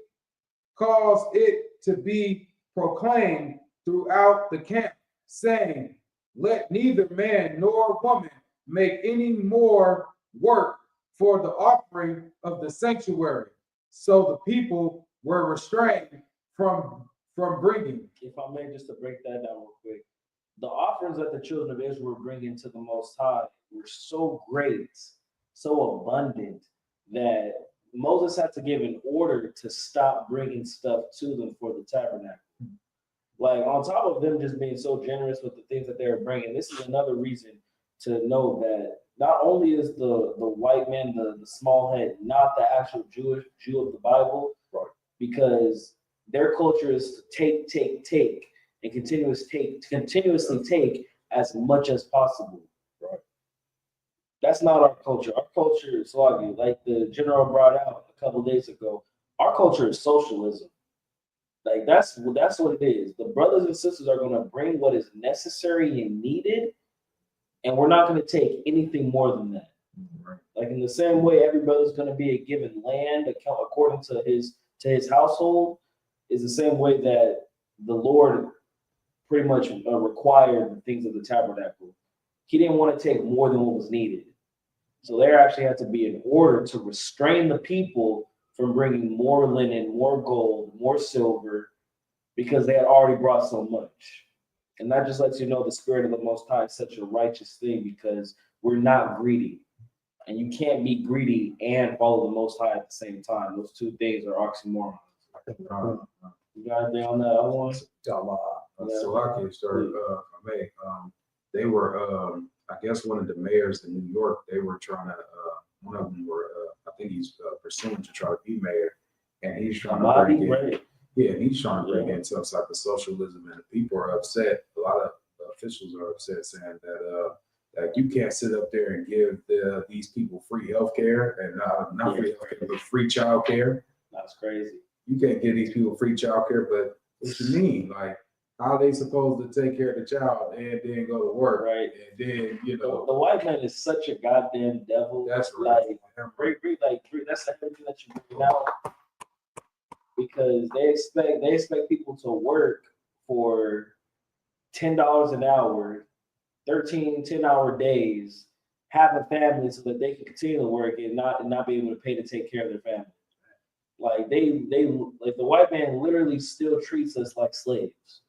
caused it to be proclaimed throughout the camp, saying, let neither man nor woman make any more work for the offering of the sanctuary. So the people were restrained from bringing. If I may, just to break that down real quick, the offerings that the children of Israel were bringing to the Most High were so great, so abundant, that Moses had to give an order to stop bringing stuff to them for the tabernacle. Like, on top of them just being so generous with the things that they were bringing, this is another reason to know that not only is the white man, the small head, not the actual Jew of the Bible, right, because their culture is to take, and continuously take as much as possible. right. That's not our culture. Our culture is sluggy. Like the general brought out a couple days ago, our culture is socialism. Like that's what it is. The brothers and sisters are going to bring what is necessary and needed, and we're not going to take anything more than that. Right. Like in the same way, every brother's going to be a given land according to his household, is the same way that the Lord pretty much required the things of the tabernacle. He didn't want to take more than what was needed. So there actually had to be an order to restrain the people from bringing more linen, more gold, more silver, because they had already brought so much. And that just lets you know the spirit of the Most High is such a righteous thing, because we're not greedy. And you can't be greedy and follow the Most High at the same time. Those two things are oxymorons. You got anything on that other one? Salaki started, they were, I guess one of the mayors in New York, they were trying to, one of them were, I think he's pursuing to try to be mayor, and he's trying to bring in, yeah, and he's trying to bring in some type of socialism, and people are upset. A lot of officials are upset, saying that that you can't sit up there and give these people free health care, and not free health care, but free child care. That's crazy. You can't give these people free child care, but what you mean? Like, how are they supposed to take care of the child and then go to work? Right. And then, you know. The white man is such a goddamn devil. That's right. That's everything that you bring out. Because they expect people to work for $10 an hour, 10-hour days, have a family so that they can continue to work and not be able to pay to take care of their family. Like they like the white man literally still treats us like slaves.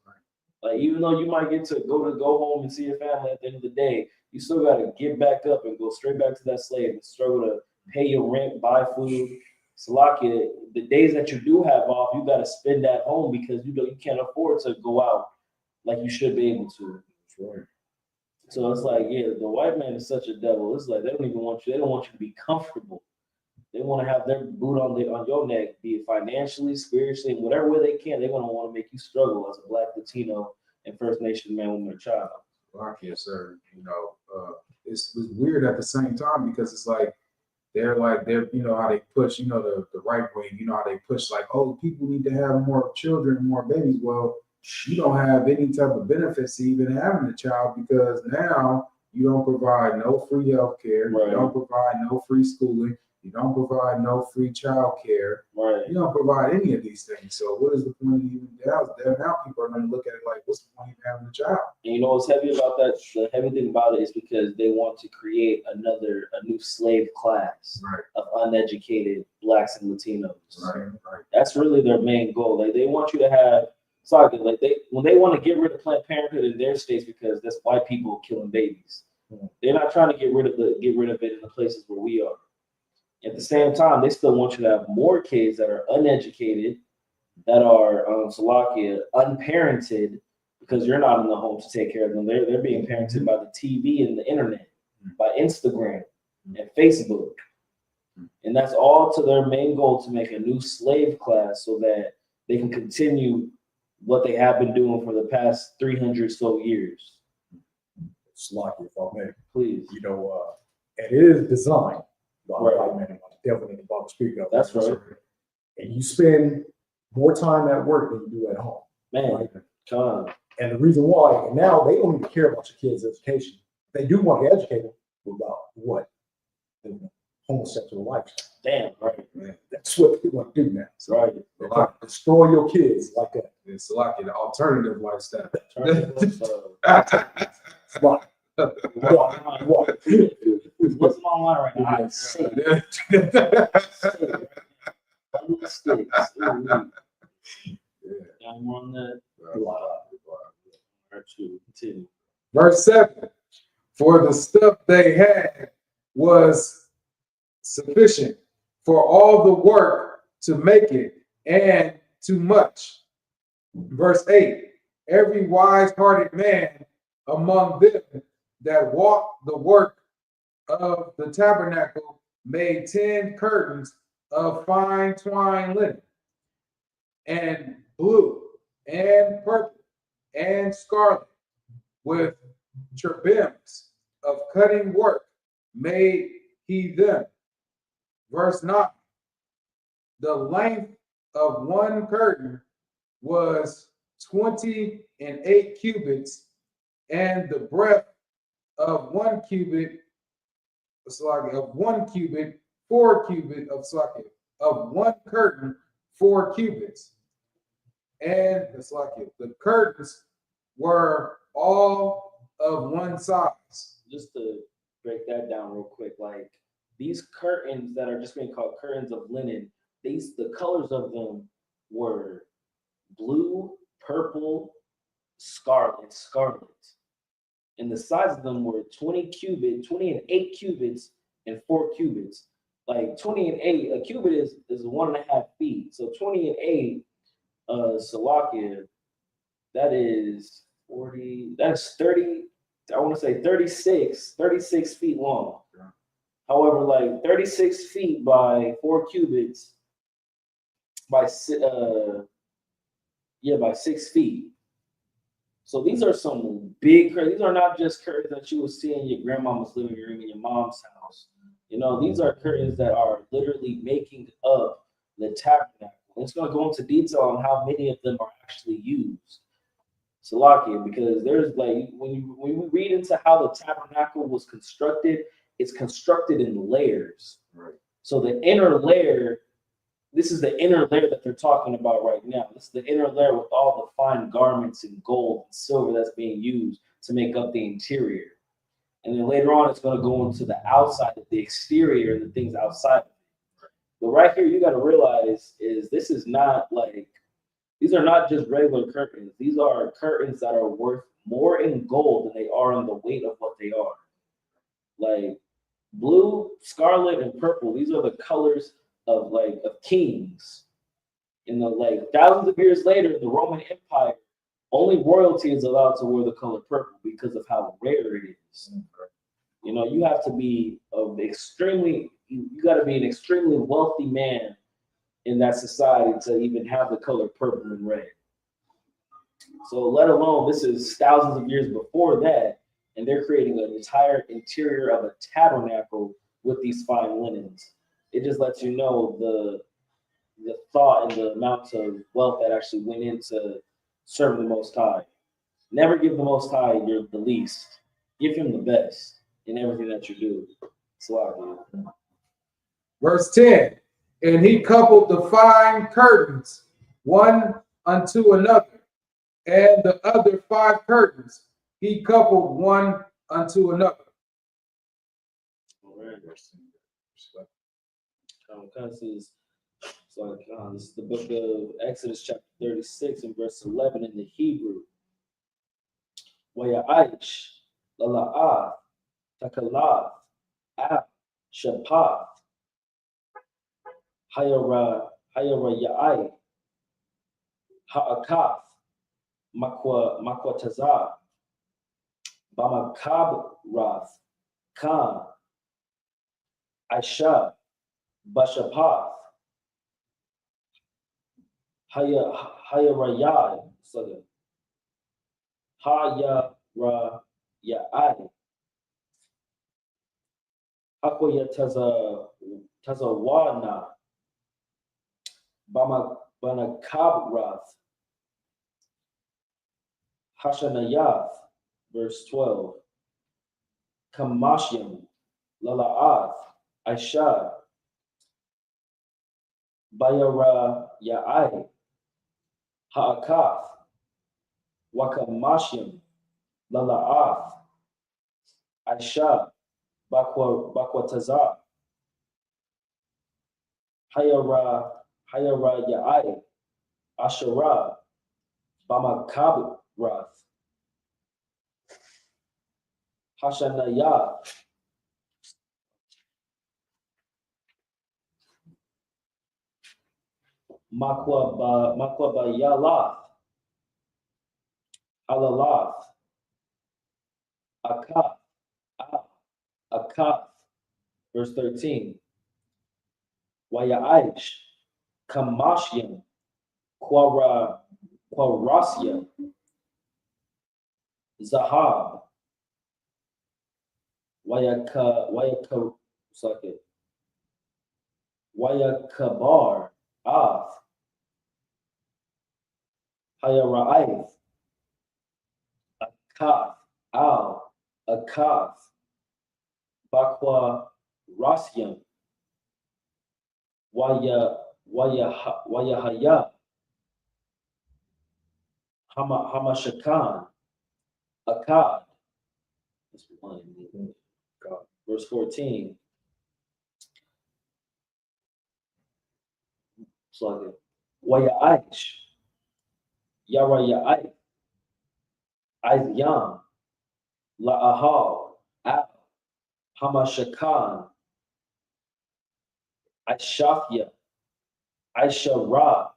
Like, even though you might get to go home and see your family at the end of the day, you still got to get back up and go straight back to that slave and struggle to pay your rent, buy food. Salakia, the days that you do have off, you got to spend at home, because you can't afford to go out like you should be able to. That's right. So it's like, yeah, the white man is such a devil. It's like they don't even want you. They don't want you to be comfortable. They want to have their boot on your neck, be it financially, spiritually, in whatever way they can. They're gonna want to make you struggle as a Black, Latino, and First Nation man, woman, or child. Well, I can't, sir. It's weird at the same time because it's like they're how they push, the right wing, how they push like, oh, people need to have more children, more babies. Well, you don't have any type of benefits to even having a child because now you don't provide no free health care, Right. You don't provide no free schooling, you don't provide no free child care, Right. You don't provide any of these things. So what is the point of even now people are going to look at it like, what's the point of having a child? And you know what's heavy about that? The heavy thing about it is because they want to create a new slave class of uneducated Blacks and Latinos. Right. That's really their main goal. Like they want you to have when they want to get rid of Planned Parenthood in their states because that's white people killing babies. They're not trying to get rid of it in the places where we are. At the same time, they still want you to have more kids that are uneducated, that are unparented, because you're not in the home to take care of them. They're being parented by the TV and the internet, by Instagram and Facebook. And that's all to their main goal, to make a new slave class so that they can continue what they have been doing for the past 300 so years. Slocky, if I may. Please. It is designed by white men, like devil in the Bible speak of. That's right. And you spend more time at work than you do at home. Man, right? And the reason why, and now they don't even care about your kids' education. They do want to educate them about what? The homosexual lifestyle. Damn, right. Man, that's what they want to do now. That's right. They're trying to destroy your kids like that. It's like an alternative lifestyle. What? What's on line right now? Verse 7, for the stuff they had was sufficient for all the work to make it, and too much. Verse 8, every wise-hearted man among them that walked the work of the tabernacle made 10 curtains of fine twined linen, and blue, and purple, and scarlet, with cherubims of cutting work made he them. Verse 9, the length of one curtain was 28 cubits, and the breadth of 1 cubit, 4 cubits of one curtain, 4 cubits. And the curtains were all of one size. Just to break that down real quick, like these curtains that are just being called curtains of linen, the colors of them were blue, purple, scarlet. And the size of them were 20 and 8 cubits, and 4 cubits. Like 20 and 8, a cubit is 1.5 feet. So 20 and 8, Salakia, that is 40, that's 30, I want to say 36 feet long. Yeah. However, like 36 feet by 4 cubits by 6 feet. So these are some big curtains. These are not just curtains that you would see in your grandmama's living room in your mom's house. These are curtains that are literally making up the tabernacle. It's going to go into detail on how many of them are actually used. Salakia, because there's when we read into how the tabernacle was constructed, it's constructed in layers. Right. So the inner layer, this is the inner layer that they're talking about right now. This is the inner layer with all the fine garments and gold and silver that's being used to make up the interior. And then later on, it's going to go into the outside of the exterior and the things outside of it. But right here, you got to realize is this is not these are not just regular curtains. These are curtains that are worth more in gold than they are in the weight of what they are. Like blue, scarlet, and purple. These are the colors of kings. In the thousands of years later, the Roman Empire Only royalty is allowed to wear the color purple because of how rare it is. You know, you have to be you got to be an extremely wealthy man in that society to even have the color purple and red. So let alone this is thousands of years before that, and they're creating an entire interior of a tabernacle with these fine linens. It just lets you know the thought and the amount of wealth that actually went into serving the Most High. Never give the Most High the least. Give him the best in everything that you do. So Verse 10, and he coupled the fine curtains one unto another, and the other 5 curtains he coupled one unto another. This is the book of Exodus chapter 36 and verse 11 in the Hebrew. Wayaish, lala'ah, takalath, ab, shapath, hayara ya'ai, ha'akath, makwatazah, bamakab rath, khan, aisha, bashapath, hayarayai, hayarayai, hakwaya tazawana, banakab rath, Hashanayath, verse 12. Kamashim, Lala'ath, Aisha, Bayara Ya'ai, Ha'akath, Wakamashim, Lala'ath, Aisha, Bakwatazah, Hayara Ya'ai, Asherah, Bamakabrath, Hashanayah, Makwabayalath, Halalath, Akath, verse 13. Wayaish, Kamashim, Quarasya, Zahab, Wayakabar, Av, Hayaraith, Akath, Al, Akath, Bakwa Rasyam, Wayahaya, Hamashakan, Akkad. Verse 14. Wayaish, Yarayai, Aizyam, La'ahal, Al, Hamashakan, Aishafya, Aisharah,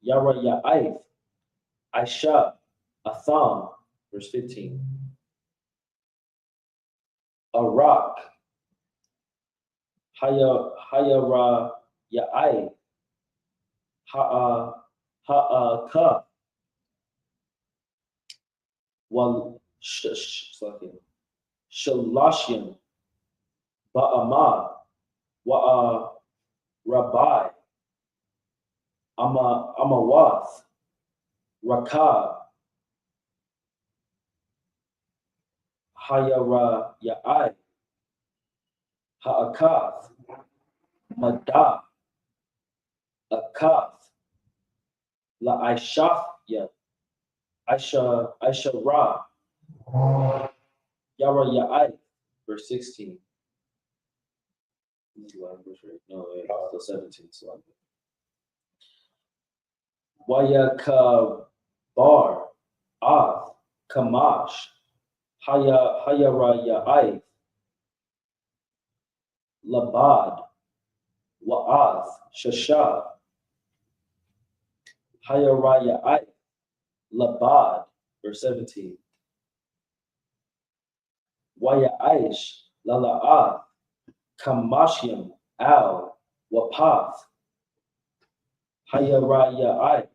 Yarayai, Aisha, Atham, verse 15. Arak, Hayara Ya'ai, Ha'aka, Shalashim, Ba'amah, Wa'a Rabbi, Amawath, Rakab, Hayara Ya'ai, Ha'akath, Madah, Akath, La'aishafya, Aisharah, Yara Ya'ai, verse 16. This is the last verse, right? No, the 17. So Wayakabar, Av, Kamash, Hayara Ya'ai, Labad, Wa'ath, Shashah, Hayaraya I Labad, verse 17. Waya Aish Lala'ath Kamashyam Al Wapath Hayaraya I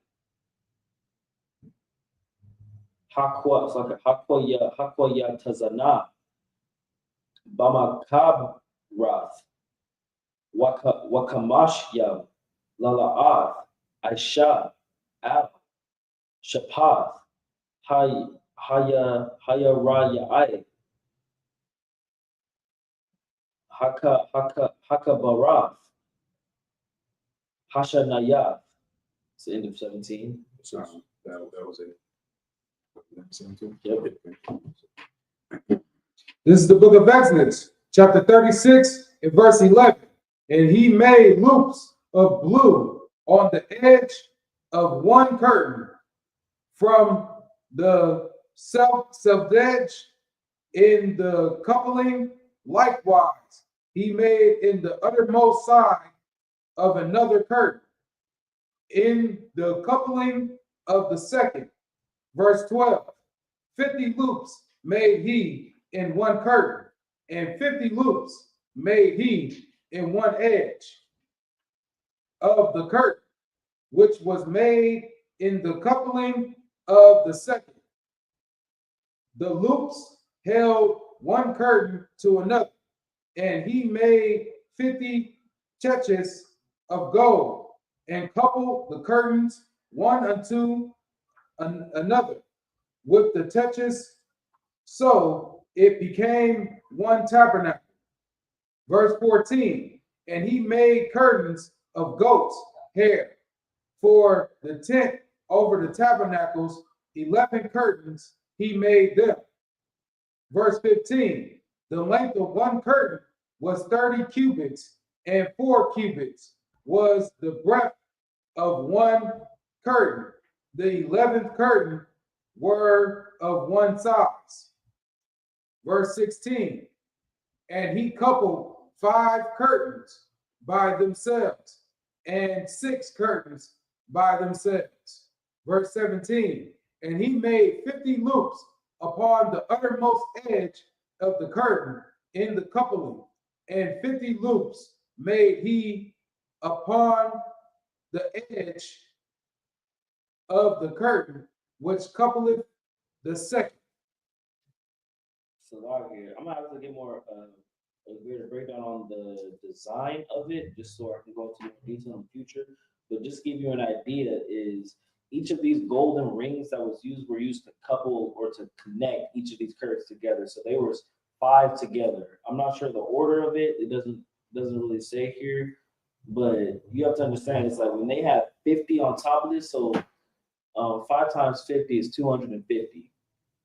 Hakwa, it's like a Hakwaya Tazana Bamakab Rath Wakamashyam Lala'ath Aisha Al Shapath Hayaraya I Hakabarath Hashanayath. It's the end of 17. That was it. 17. Yep. This is the book of Exodus, chapter 36, and verse 11. And he made loops of blue on the edge of one curtain from the self edge in the coupling. Likewise, he made in the uttermost side of another curtain in the coupling of the second. Verse 12, 50 loops made he in one curtain, and 50 loops made he in one edge of the curtain, which was made in the coupling of the second. The loops held one curtain to another, and he made 50 cheches of gold, and coupled the curtains one unto another with the touches, so it became one tabernacle. Verse 14, and he made curtains of goat's hair for the tent over the tabernacles, 11 curtains he made them. Verse 15, the length of one curtain was 30 cubits, and 4 cubits was the breadth of one curtain. The 11th curtain were of one size. Verse 16, and he coupled 5 curtains by themselves, and 6 curtains by themselves. Verse 17, and he made 50 loops upon the uttermost edge of the curtain in the coupling, and 50 loops made he upon the edge of the curtain which coupleth the second. So log here. I'm gonna have to get more a greater breakdown on the design of it, just so I can go into more detail in the future. But just to give you an idea, is each of these golden rings that was used were used to couple or to connect each of these curtains together. So there was 5 together. I'm not sure the order of it. It doesn't really say here, but you have to understand it's like when they have 50 on top of this, so 5 times 50 is 250.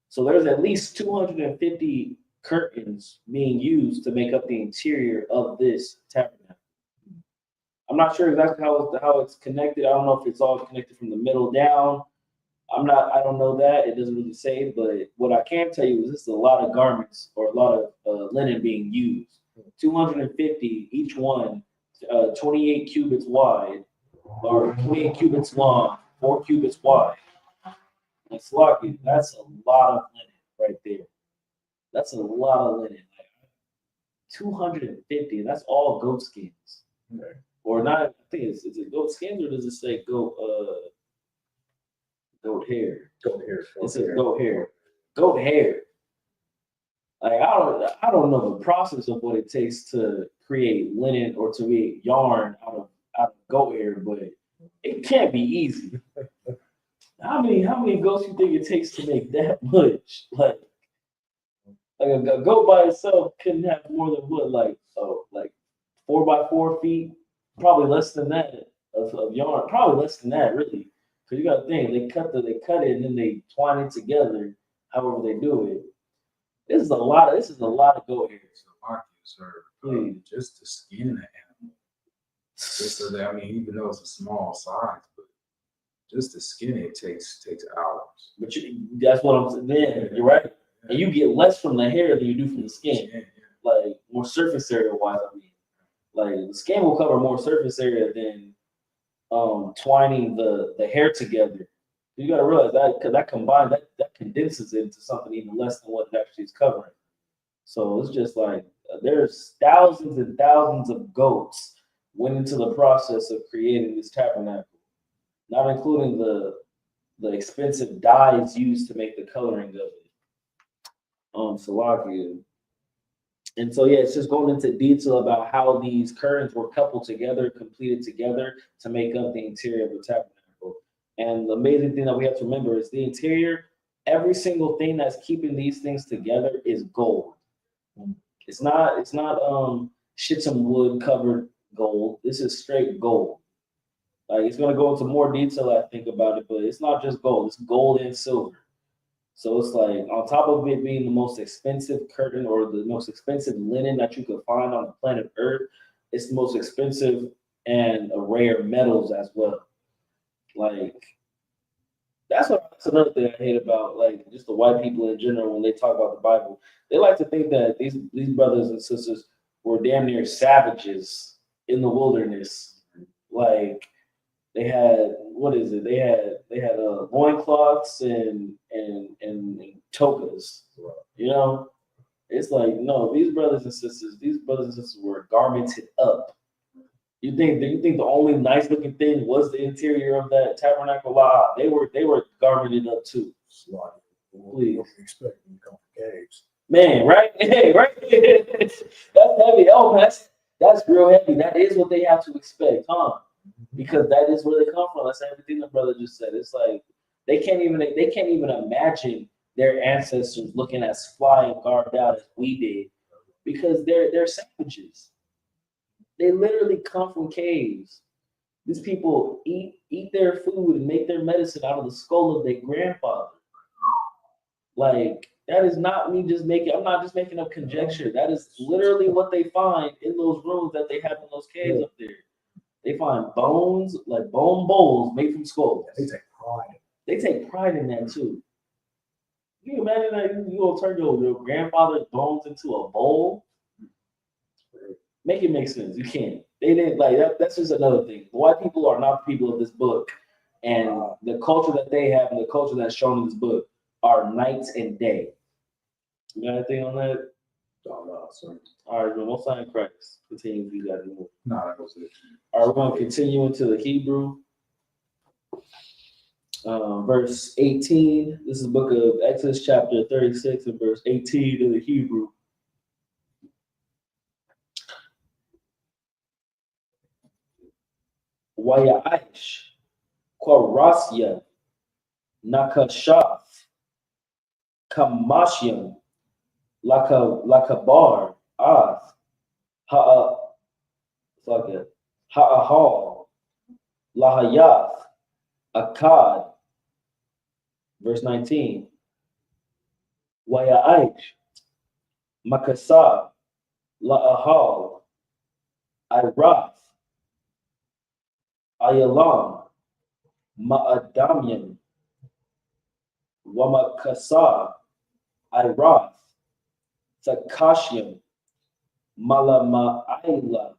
So there's at least 250 curtains being used to make up the interior of this tabernacle. I'm not sure exactly how it's connected. I don't know if it's all connected from the middle down. I don't know that. It doesn't really say, but what I can tell you is this is a lot of garments or a lot of linen being used. 250 each one, 28 cubits wide, or 28 cubits long, 4 cubits wide. It's lucky. That's a lot of linen right there. That's a lot of linen. Like 250. That's all goat skins. Okay. Or not. I think is it goat skins or does it say goat hair? Goat hair. It says goat hair. Goat hair. Like I don't know the process of what it takes to create linen or to create yarn out of goat hair, but it can't be easy. How many goats you think it takes to make that much? Like a goat by itself couldn't have more than what, like 4 by 4 feet, probably less than that of yarn, probably less than that really. Because you got to think they cut it and then they twine it together. However they do it. This is a lot of goat hair. So Marcus, sir, Please. just to skin the animal. Just so that, I mean, even though it's a small size, but just to skin it takes hours. But that's what I'm saying. Yeah, you're right. And you get less from the hair than you do from the skin. Yeah. Like more surface area wise, I mean. Like the skin will cover more surface area than twining the hair together. You got to realize that because that combined that condenses it into something even less than what it actually is covering. So it's just like there's thousands and thousands of goats went into the process of creating this tabernacle, not including the expensive dyes used to make the coloring of it. Salakia. And so, yeah, it's just going into detail about how these curtains were coupled together, completed together to make up the interior of the tabernacle. And the amazing thing that we have to remember is the interior, every single thing that's keeping these things together is gold. It's not shitsome wood covered gold. This is straight gold. Like it's gonna go into more detail, I think, about it, but it's not just gold, it's gold and silver. So it's like on top of it being the most expensive curtain or the most expensive linen that you could find on the planet Earth, it's the most expensive and rare metals as well. Like that's another thing I hate about like just the white people in general when they talk about the Bible. They like to think that these brothers and sisters were damn near savages in the wilderness. Like they had what is it? They had loincloths and togas. You know, it's like no, these brothers and sisters were garmented up. You think the only nice looking thing was the interior of that tabernacle? They were garmented up too. Please. Expect them to come from caves. Man, right? Hey, right? That's heavy. Oh, man, that's real heavy. That is what they have to expect, huh? Because that is where they come from. That's everything the brother just said. It's like they can't even imagine their ancestors looking as fly and garbed out as we did, because they're savages. They literally come from caves. These people eat their food and make their medicine out of the skull of their grandfather. Like that is not me just making. I'm not just making up conjecture. That is literally what they find in those rooms that they have in those caves up there. They find bones, like bone bowls made from skulls. They take pride. They take pride in that too. Can you imagine that you gonna turn your grandfather's bones into a bowl? Make it make sense. You can't. They didn't like that. That's just another thing. The white people are not the people of this book, and the culture that they have and the culture that's shown in this book are night and day. You got anything on that? No, sorry. All right, most sign Christ. Continue if you got any more. No, that was it. All right, we're going to continue into the Hebrew. Verse 18. This is the book of Exodus, chapter 36, and verse 18 in the Hebrew. Wayaish, Korasya, Nakashaf, Kamashyam, Lakabar, Ath, Ha'ahal, Lahayath, Akkad. Verse 19. Wayaish, Makasab, La'ahal, Irath, Ayalam, Ma'adamian, Wamakasab, Irath, Sakashiam, Malama'ila.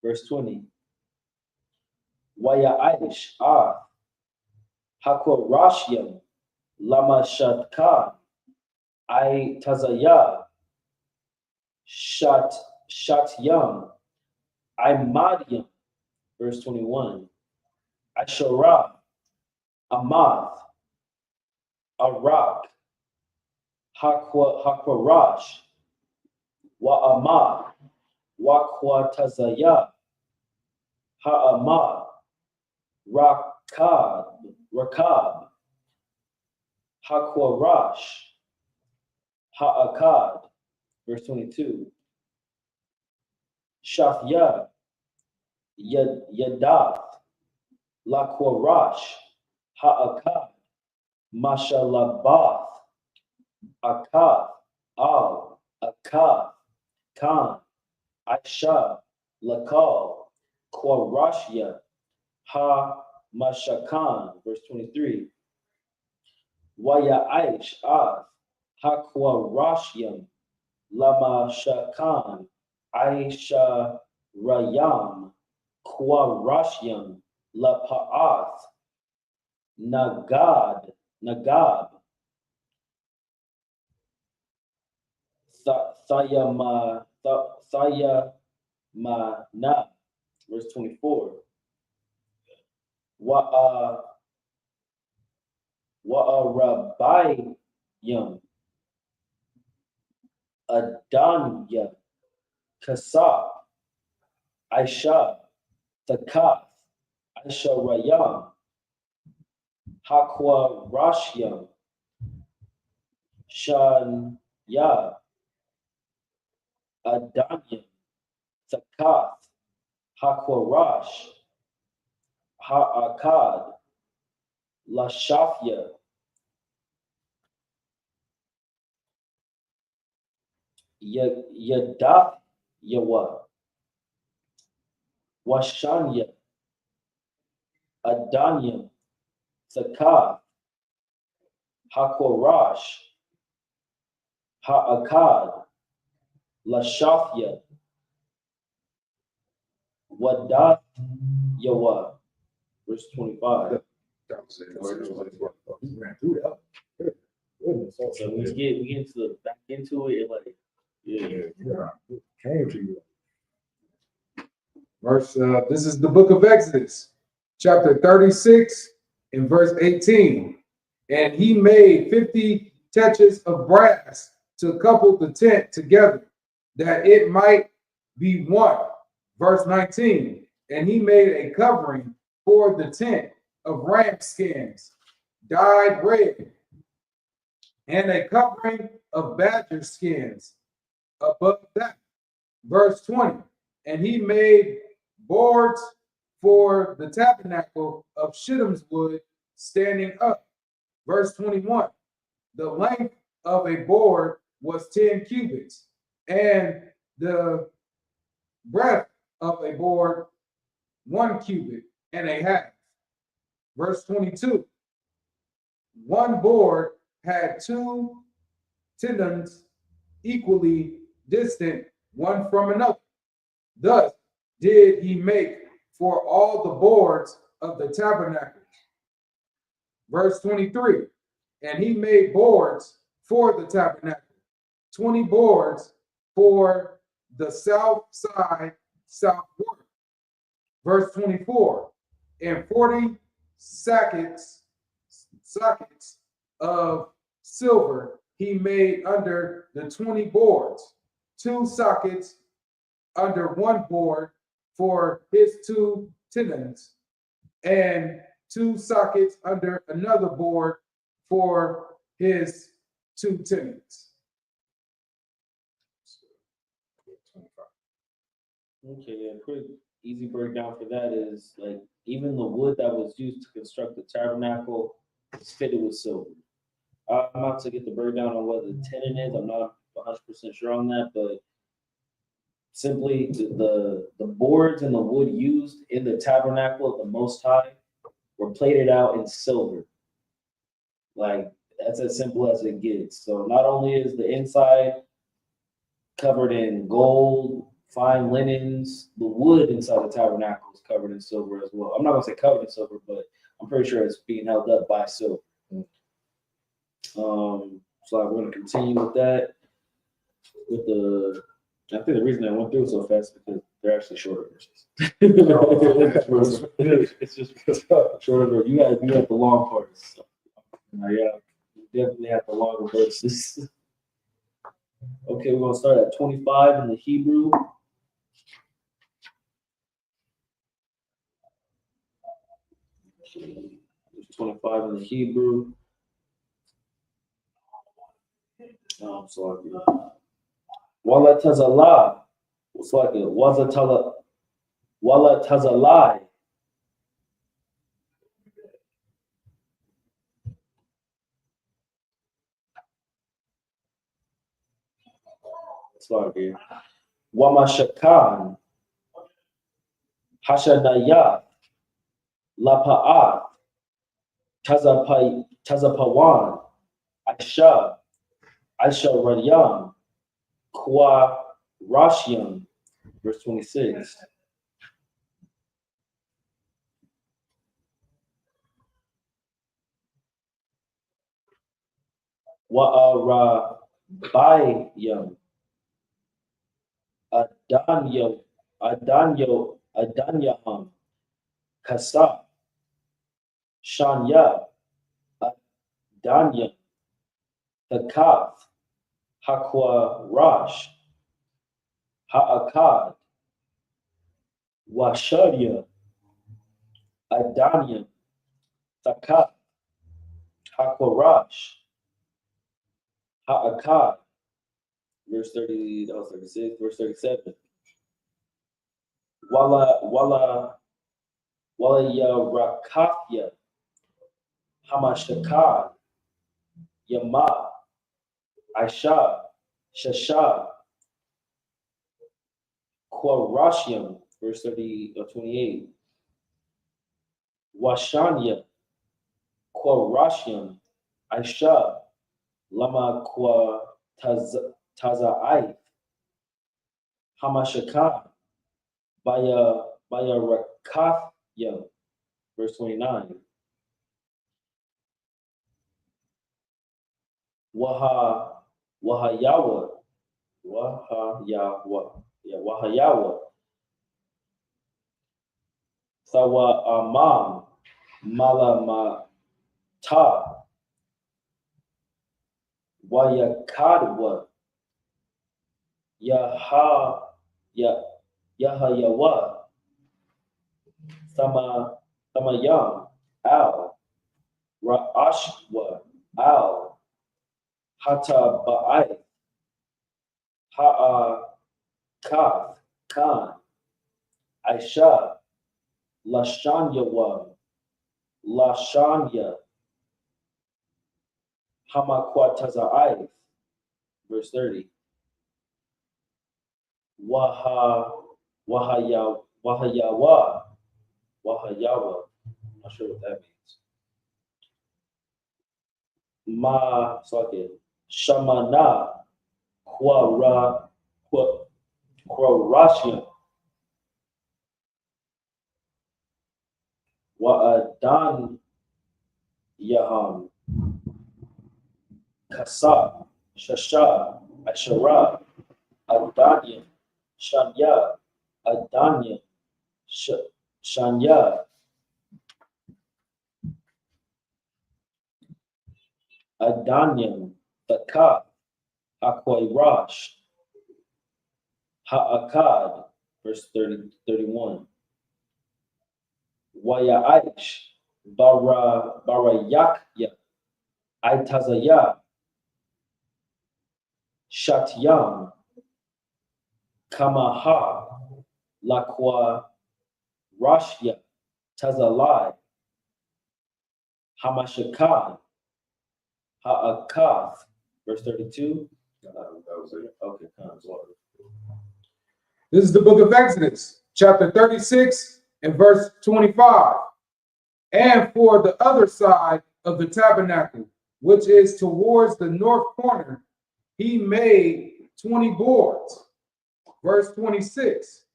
Verse 20. Wayaish, Hakorashiam, Lama Shatka, I Tazaya, Shatyam, I Madiam. Verse 21. Asherah, Amath, Arak, Hakwarash, Wa'amah, Wakwatazaya, Ha'amah, Rakab, Hakwarash, Ha'akad. Verse 22. Shafya, Yadath, Lakwarash, Ha'akad, Mashalabath, Akath, Al, Akath, Khan, Aisha, Lakal, Kwarashya, Ha Mashakan. Verse 23. Wayaish Av, Hakwarashyam, Lama Shakan, Aisha Rayam, Kwarashyam, Lapa'ath, Nagab, Thayama, Thayamana, verse 24. Wa'arabayim, Adanya, Kasab, Aisha, Thakath, Aisha Rayam, Hakwa Rashyam, Shanya, Adanya, Thakath, Hakwa Rash, Ha'akad, Lashafya, Yadath, Yawa, Washanya, Adanya, Thakath, Hakorash, Ha'akad, Lashafya, Wadath, Yawa. Verse 25. That was it. We ran through that. Goodness, So we get into back into it, like, yeah, it came to you. Verse, this is the book of Exodus, chapter 36 and verse 18. And he made 50 tetches of brass to couple the tent together, that it might be one. Verse 19. And he made a covering for the tent of ram skins, dyed red, and a covering of badger skins above that. Verse 20. And he made boards for the tabernacle of Shittim's wood standing up. Verse 21. The length of a board was 10 cubits, and the breadth of a board 1 cubit and a half. Verse 22. One board had 2 tendons equally distant one from another. Thus did he make for all the boards of the tabernacle. Verse 23. And he made boards for the tabernacle, 20 boards for the south side, southward. Verse 24. And 40 sockets of silver he made under the 20 boards, 2 sockets under one board for his 2 tendons, and 2 sockets under another board for his 2 tendons. okay, yeah, pretty easy breakdown for that is like even the wood that was used to construct the tabernacle is fitted with silver. I'm about to get the breakdown on what the tenon is. I'm not 100% sure on that, but simply the boards and the wood used in the tabernacle of the Most High were plated out in silver. Like that's as simple as it gets. So not only is the inside covered in gold, fine linens, the wood inside the tabernacle is covered in silver as well. I'm not gonna say covered in silver, but I'm pretty sure it's being held up by silver. So we're gonna continue with that. With the, I think the reason I went through it so fast is because they're actually shorter verses. It's just shorter verses. You have the long parts. So, yeah, you definitely have the longer verses. Okay, we're gonna start at 25 in the Hebrew. Okay, 25 in the Hebrew. So Wala Tazala. It's like a Wala Tazalai. It's like Wamashakan. Hashanayat. Lapa'at. Tazapawan. Aisha Rayam, Kwa Rashyam, verse 26. Wa'arabayam, Adanyaham, Kasa, Shanya, Adanya, Hakath, Hakwa Rosh, Ha'akad, Washaria, Adanya, Thakat, Hakorash, Ha'akad, verse 30, that was 36, verse 37. Wala Yarakafya, Hamashakad, Yama, Aisha, Shasha, Quarashiam, verse 28. Washanya, Quarashiam, Aisha, Lama Qua Taza'ai, Hamashakad, Baya Rakafya, verse 29. Wahayawa, Sawa Amam, Malamata, Wayakadwa, Yahayawa, Samayam, Al, Ra'ashwa, Al, Hata Ba'ai, Ha'akath, Khan, Aisha, Lashanya, Hamakwataza'ai, verse 30. Wahayawa. I'm not sure what that means. Shamana Quarashia Wa'adan Yaham Kasa Shasha Ashara Adanya Shanya Adanya Shanya Adanyam Taka Akwai Ha'akad, verse 31. Wayaish Barayakya Aitazaya Shatyam Kamaha Lakwa Rashya Tazalai Hamashakad Ha'akath, verse 32. That was it. Okay, This is the book of Exodus, chapter 36 and verse 25. And for the other side of the tabernacle, which is towards the north corner, he made 20 boards. Verse 26.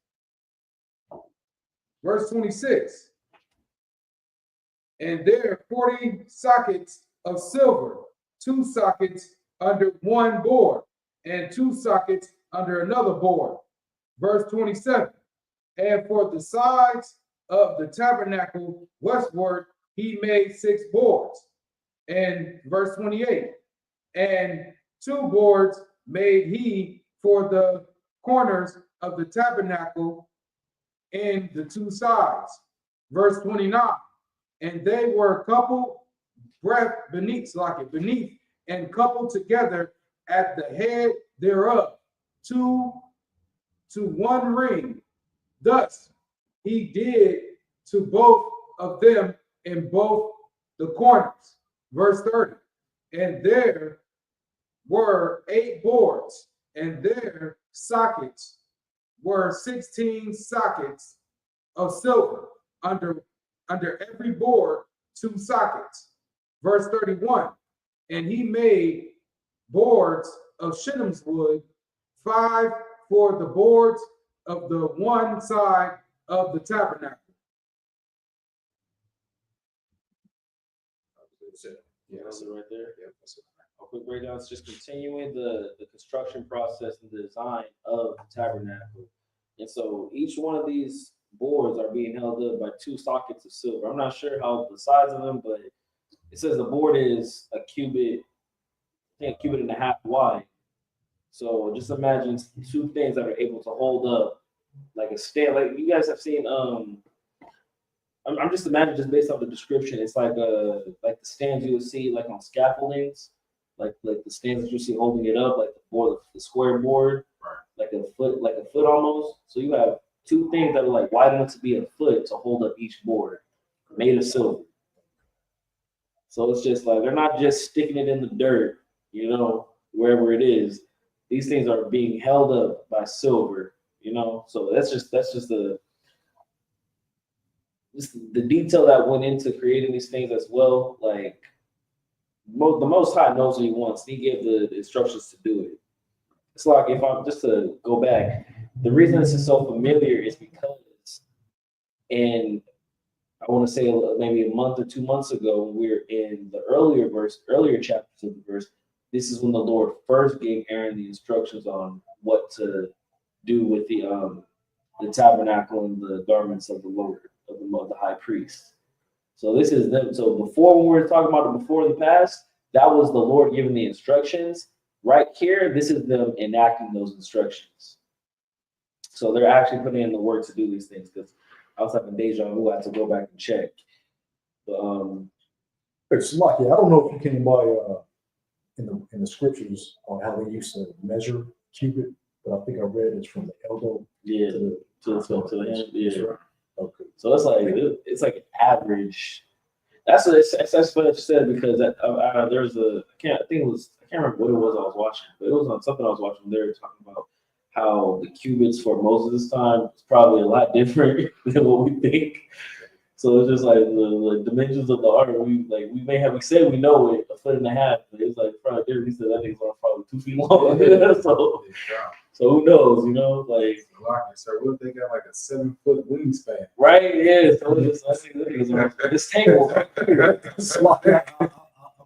Verse 26. And there are 40 sockets of silver, 2 sockets under one board, and 2 sockets under another board. Verse 27. And for the sides of the tabernacle westward, he made 6 boards. And verse 28. And 2 boards made he for the corners of the tabernacle in the 2 sides. Verse 29. And they were coupled beneath, and coupled together at the head thereof, 2 to 1 ring. Thus he did to both of them in both the corners. Verse 30. And there were 8 boards, and their sockets were 16 sockets of silver, under every board 2 sockets. Verse 31. And he made boards of shittim's wood, 5 for the boards of the one side of the tabernacle. Yeah, that's it right there. Yeah, that's it. A quick breakdown. It's just continuing the construction process and the design of the tabernacle. And so each one of these boards are being held up by 2 sockets of silver. I'm not sure how the size of them, but it says the board is a cubit, I think a cubit and a half wide. So just imagine 2 things that are able to hold up like a stand. Like you guys have seen, I'm just imagining just based off the description, it's like the stands you would see like on scaffoldings, like the stands that you see holding it up, like the board, the square board, like a foot almost. So you have 2 things that are like wide enough to be a foot to hold up each board, made of silver. So it's just like they're not just sticking it in the dirt, wherever it is. These things are being held up by silver, So that's just the detail that went into creating these things as well. Like the Most High knows what He wants. He gave the instructions to do it. It's like if I'm just to go back, the reason this is so familiar is because, and I want to say maybe a month or 2 months ago, when we're in the earlier chapters of the verse. This is when the Lord first gave Aaron the instructions on what to do with the tabernacle and the garments of the Lord, of the high priest. So this is them. So before, when we were talking about the before the past, that was the Lord giving the instructions. Right here, this is them enacting those instructions. So they're actually putting in the work to do these things. Because I was having deja vu, I had to go back and check. But it's lucky. I don't know if you came by in the scriptures on how they used to measure cubit, but I think I read it's from the elbow to the hand. Yeah. Right. Okay. So it's like an average. That's what it said because there's I can't remember what it was I was watching, but it was on something I was watching. They were talking about how the cubits for Moses' time is probably a lot different than what we think. So it's just like the dimensions of the ark. We may have said we know it 1.5 feet, but it's like probably there. He said that thing's probably 2 feet long. So who knows? So what if they got like a 7-foot wingspan? Right? Yeah. So I think this table. It's lucky. I'm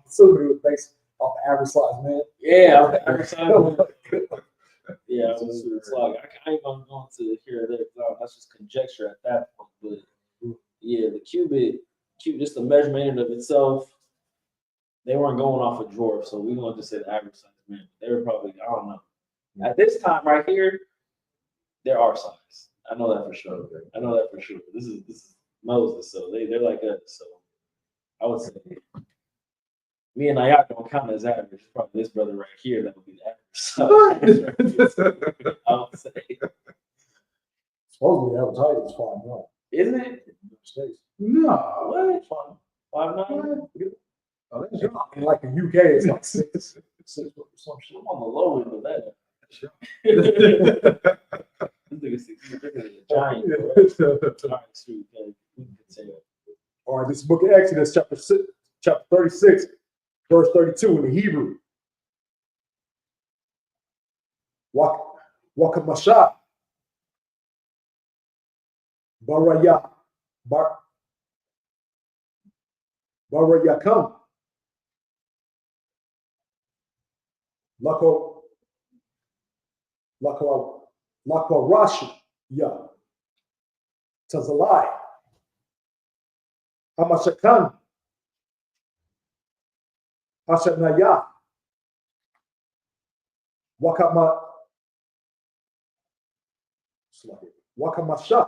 assuming it was based off the average size, man. Yeah, average size. Yeah, it's like I ain't gonna go into here or there. That's just conjecture at that point, but. Yeah, the cubit, just the measurement in of itself, they weren't going off a drawer, so we want to say the average size man. They were probably, I don't know. At this time right here, they're our size. I know that for sure. This is Moses, so they're like us. So I would say me and Ayak don't count as average. It's probably this brother right here that would be the average size. I would say. Supposedly the average height is 5'9". Isn't it? No. What? 5'9"? Oh, that's In like the UK, it's like 6 or some shit. I'm on the low end of that. This nigga is a giant. All right, this is the book of Exodus, chapter 36, verse 32 in the Hebrew. Wakamasha. Baraya. Barayakam. Lakwa Rashi. Ya. Tazalai. Hamashakan. Hashanaya. Wakamasha.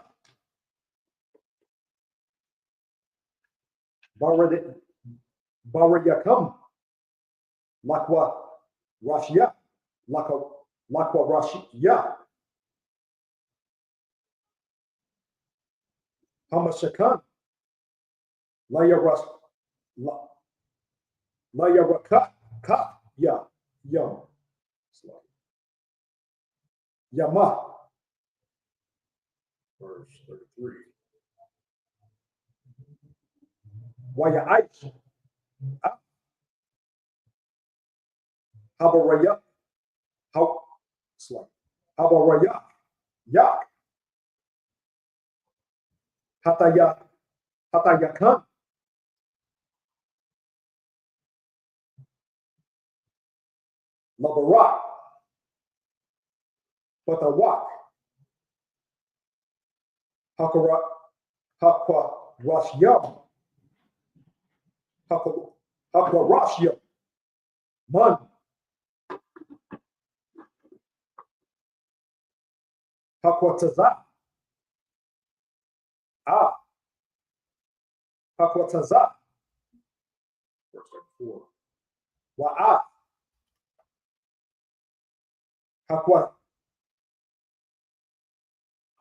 Barayakam. Lakwa Rashia. Lakwa Rashia. Hamashakan. Layarakat. Ya. Yam. Yama. Verse 33. Waya Aish. Habaraya. Habaraya. Yak. Hatayakan. Labarak, Batawak, Hakara, Hakwa Rashyam, Hakwa Rashyam, Man, Hakwa Taza, Hakwa Taza, verse 34, Wa'a,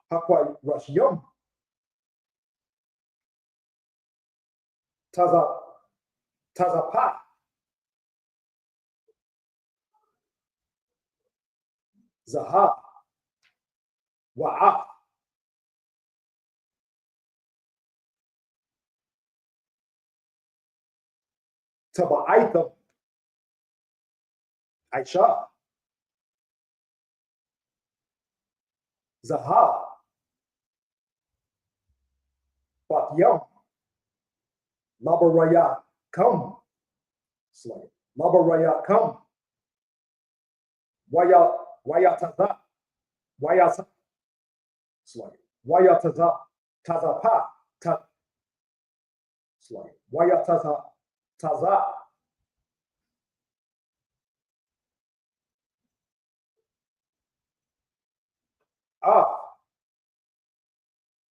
Hakwa Rashyam, Tazapa, Zaha, Wa'a, Taba'aitham, Aisha, Zaha, Batyam, Labaraya, come, slave, Labaraya, come, Wayataza, Wayata, slave, Wayataza, Tazapa, slave, Wayataza, Taza,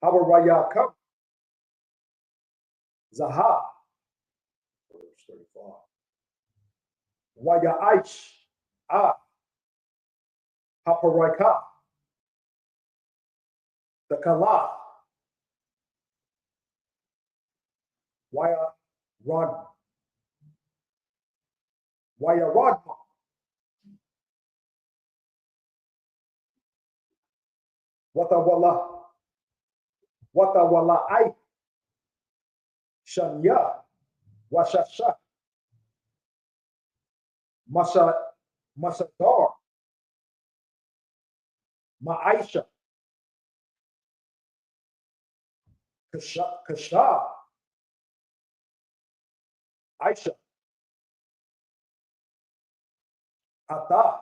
Habaraya, come, Zaha, verse 35, Wayaish, Haparaka, the Kala, Waya Rod, Waya Rodma, Watawala I, Shanya, Washasha, Masadar, Ma'aisha, Kasha, Aisha, Ata,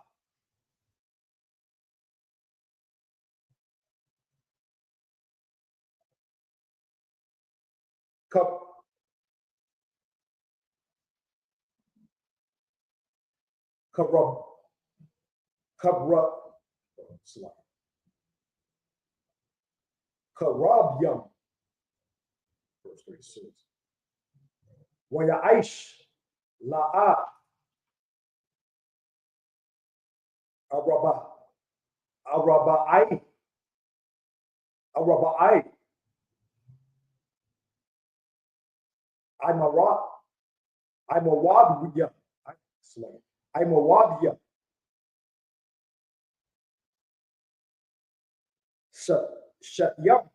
Kabrab, Karabyam, verse 36. Wayaish, La'a, Araba'ai, I'm a Wadiyah, I'm a Wadiyah, Shatyam,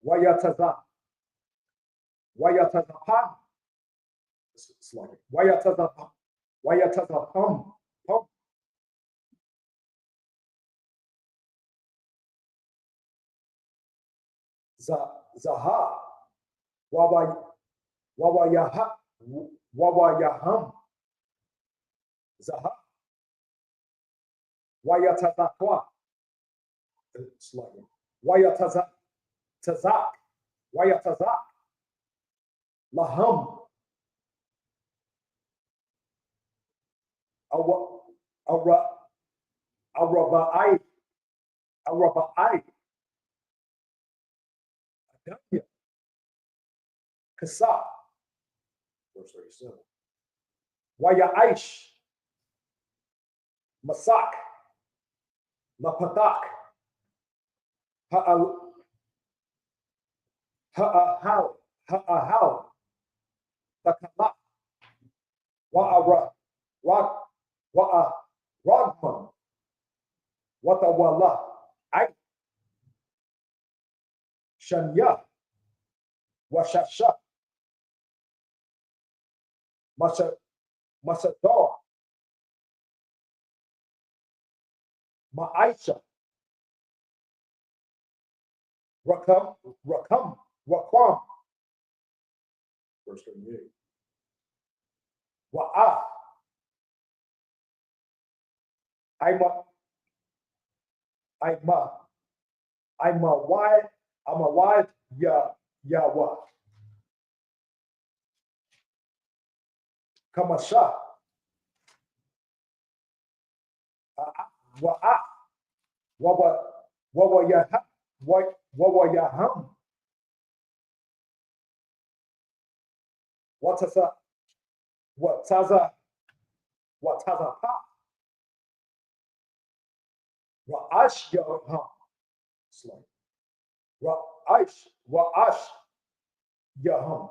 Wayataza, Wayatazapan, Wayatazapam, Zaha, Wawayaham, Zaha, Wayatazakwa, Wayatazak, Wayatazak, Laham, Araba'ai, Adanya, Kasa, verse 37. Wayaish, Masak, Lapatak, Ha'ahal, Takala, Ragman, Watawala, I, Shanya, Washasha, Masador, Ma'aisha, Rakam, verse 38. Wa'a, I'm a wide Yahweh. Kamasha. Wa'a. Wawa Yaham. Wawa Yaham. Wataza. Wataza pa. Ra'ash Yaham. Slow. Wa'ash Yaham.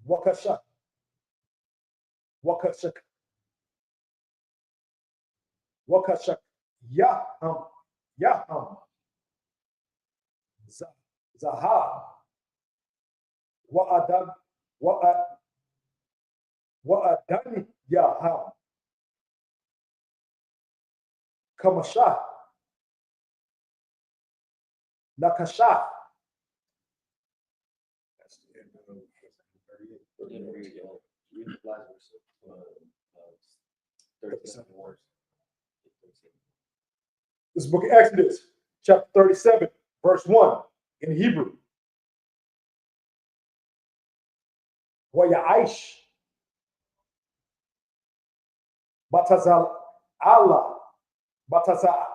Wakashak. Yaham. Zahar. Wa'adam. Wa'adani Yaham. Kamasha. Nakasha. That's the end of 38. Read the last verse of 37 words. This is the book of Exodus, chapter 37, verse 1 in Hebrew. Wayaish. Batazal Allah. Bataza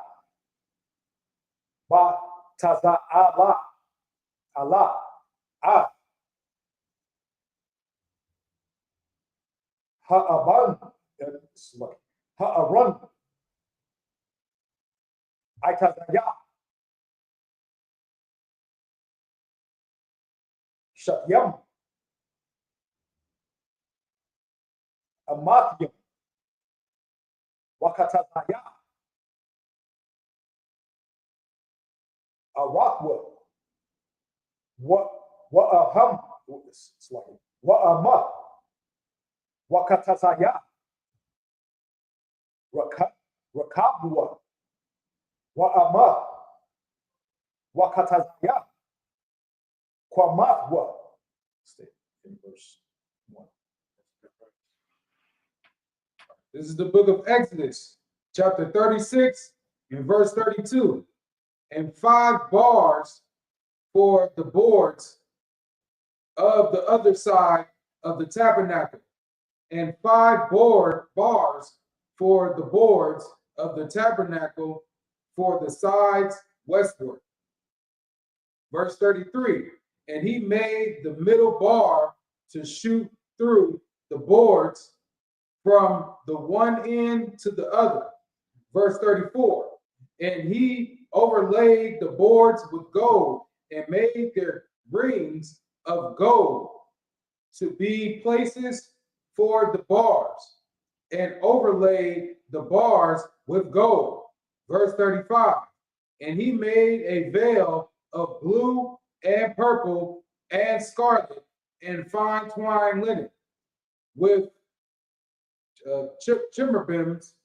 Allah. Allah. Ah. Ha'aban. Ha'aran. Aitazaya. Shatyam. Amatyam. Wakatazaya. Arakwa. Wa'aham. It's like wa'ama. Wakatazaya. Rakabwa. Wa'ama. Wakatazaya. Kwamatwa. Stay in verse 1. This is the book of Exodus, chapter 36 and verse 32. And 5 bars for the boards of the other side of the tabernacle, and 5 bars for the boards of the tabernacle for the sides westward. Verse 33, and he made the middle bar to shoot through the boards from the one end to the other. Verse 34, and he overlaid the boards with gold and made their rings of gold to be places for the bars, and overlaid the bars with gold. Verse 35, and he made a veil of blue and purple and scarlet and fine twined linen with cherubims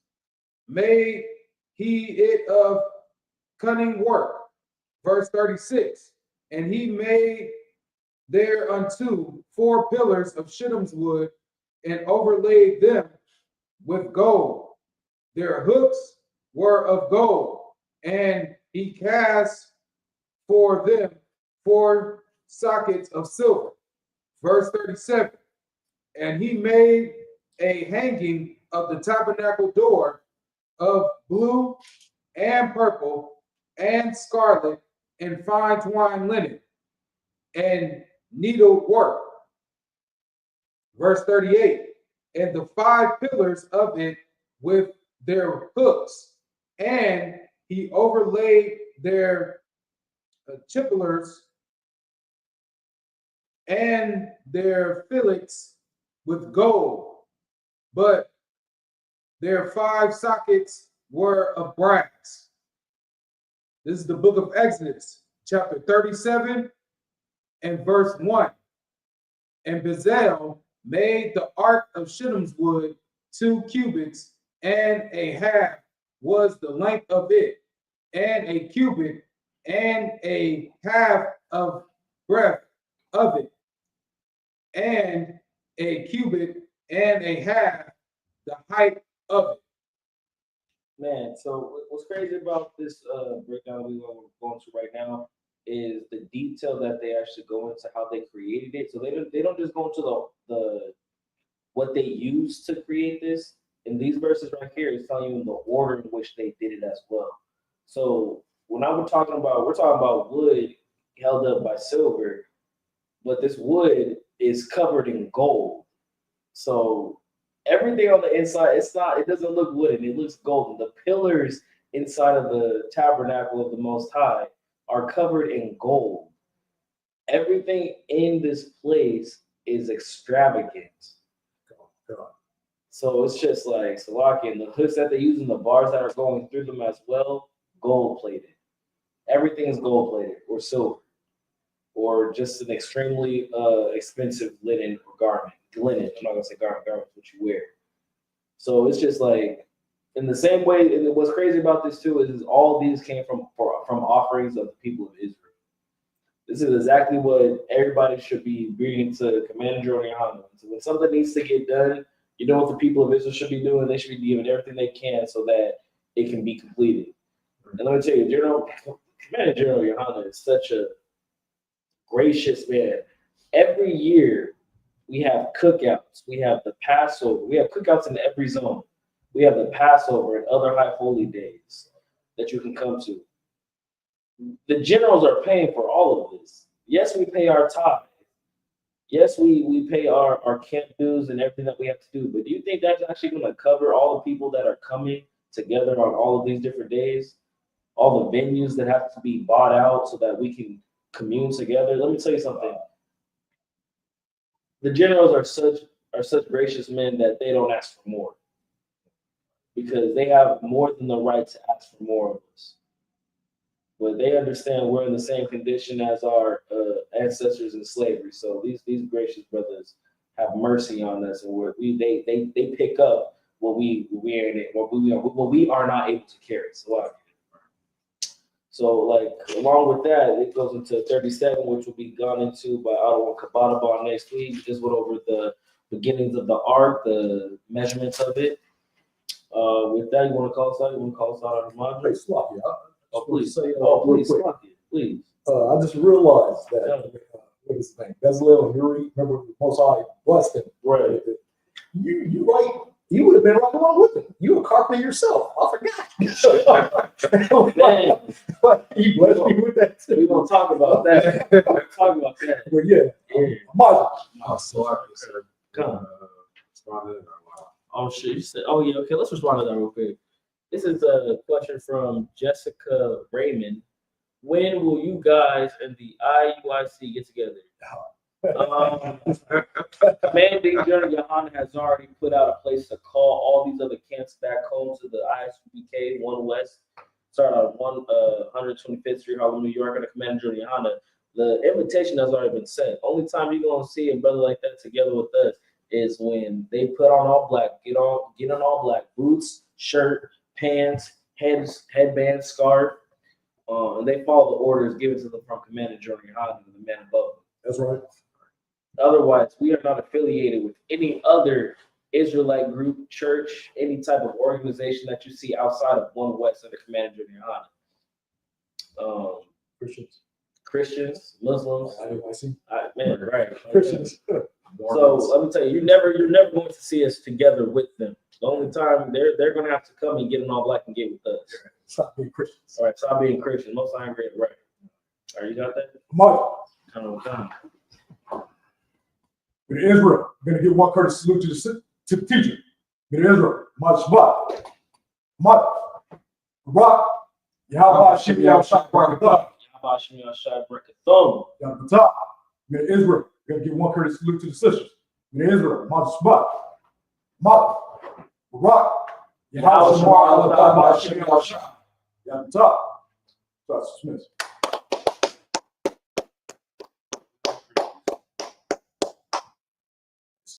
made he it of cunning work. Verse 36, and he made thereunto 4 pillars of shittim's wood and overlaid them with gold. Their hooks were of gold, and he cast for them 4 sockets of silver. Verse 37, and he made a hanging of the tabernacle door of blue and purple and scarlet and fine twined linen and needlework. Verse 38, and the 5 pillars of it with their hooks, and he overlaid their chipolers and their fillets with gold, but their 5 sockets were of brass. This is the book of Exodus, chapter 37 and verse 1. And Bezalel made the ark of shittim's wood 2 cubits and a half was the length of it, and a cubit and a half of breadth of it, and a cubit and a half the height of it. Man, so what's crazy about this breakdown we're going to right now is the detail that they actually go into how they created it. So they don't just go into the what they used to create this. In these verses right here, it's telling you in the order in which they did it as well. So when we're talking about wood held up by silver, but this wood is covered in gold. So everything on the inside, it doesn't look wooden, it looks golden. The pillars inside of the tabernacle of the Most High are covered in gold. Everything in this place is extravagant. God. So it's just like Salaki, and the hooks that they use and the bars that are going through them as well, gold plated. Everything is gold plated or silver, or just an extremely expensive linen or garment. Linen, I'm not gonna say garment, garment is what you wear. So it's just like in the same way, and what's crazy about this too is all these came from offerings of the people of Israel. This is exactly what everybody should be bringing to Commander Johnny. So when something needs to get done, you know what the people of Israel should be doing? They should be doing everything they can so that it can be completed. And let me tell you, Commander General Yohana is such a gracious man. Every year we have cookouts, we have the Passover, we have cookouts in every zone. We have the Passover and other high holy days that you can come to. The generals are paying for all of this. Yes, we pay our tithe. Yes, we pay our camp dues and everything that we have to do. But do you think that's actually going to cover all the people that are coming together on all of these different days? All the venues that have to be bought out so that we can commune together? Let me tell you something. The generals are such gracious men that they don't ask for more, because they have more than the right to ask for more of us. But they understand we're in the same condition as our ancestors in slavery. So these gracious brothers have mercy on us, and they pick up what we are not able to carry. So like along with that, it goes into 37, which will be gone into by Ottawa Kabbalah next week. We just went over the beginnings of the ark, the measurements of it. With that, you want to call us out? You want to call us out on the module? Hey, Sloppy, Oh, please. Say, Please. real quick. Please. I just realized that what is his name? Bezalel and Uri, remember Most High blessed him. Right. You right. You would have been right along with him. You a carpenter yourself. I forgot. Man, He blessed me with that too. we're going to talk about that. But yeah. Come. Oh, shit. You said, oh, yeah. Okay, let's respond to that real quick. This is a question from Jessica Raymond. When will you guys and the IUIC get together? Commanding General Yohana has already put out a place to call all these other camps back home to the ISUPK 1 West, start out of 125th Street, Harlem, New York, and the Commander General Yohana. The invitation has already been sent. Only time you're going to see a brother like that together with us is when they put on all black, get on all black, boots, shirt, pants, headband, scarf, and they follow the orders given to them from Commander General Yohana and the men above them. That's right. Otherwise, we are not affiliated with any other Israelite group, church, any type of organization that you see outside of 1 West under Commander General Yohana. Christians, Muslims. IUIC. Man, right. Christians. So let me tell you, you're never going to see us together with them. The only time they're going to have to come and get in all black and get with us. Stop being Christians. All right, stop being Christian. Most I agree, right? All right, you got that? Mother. Come. In Israel, I'm going to give one courteous salute to the teacher. In Israel, Mother Shabbat. Mother. Rock. Yahweh Shimi Yahshua Barakatah. Yahweh Shimi Yahshua Barakatah. Yahweh. In Israel, I'm going to give one courteous salute to the sisters. In Israel, Mother Shabbat. Mother. Rock. Yahweh Shimi Yahshua Barakatah. Yahweh. That's Smith.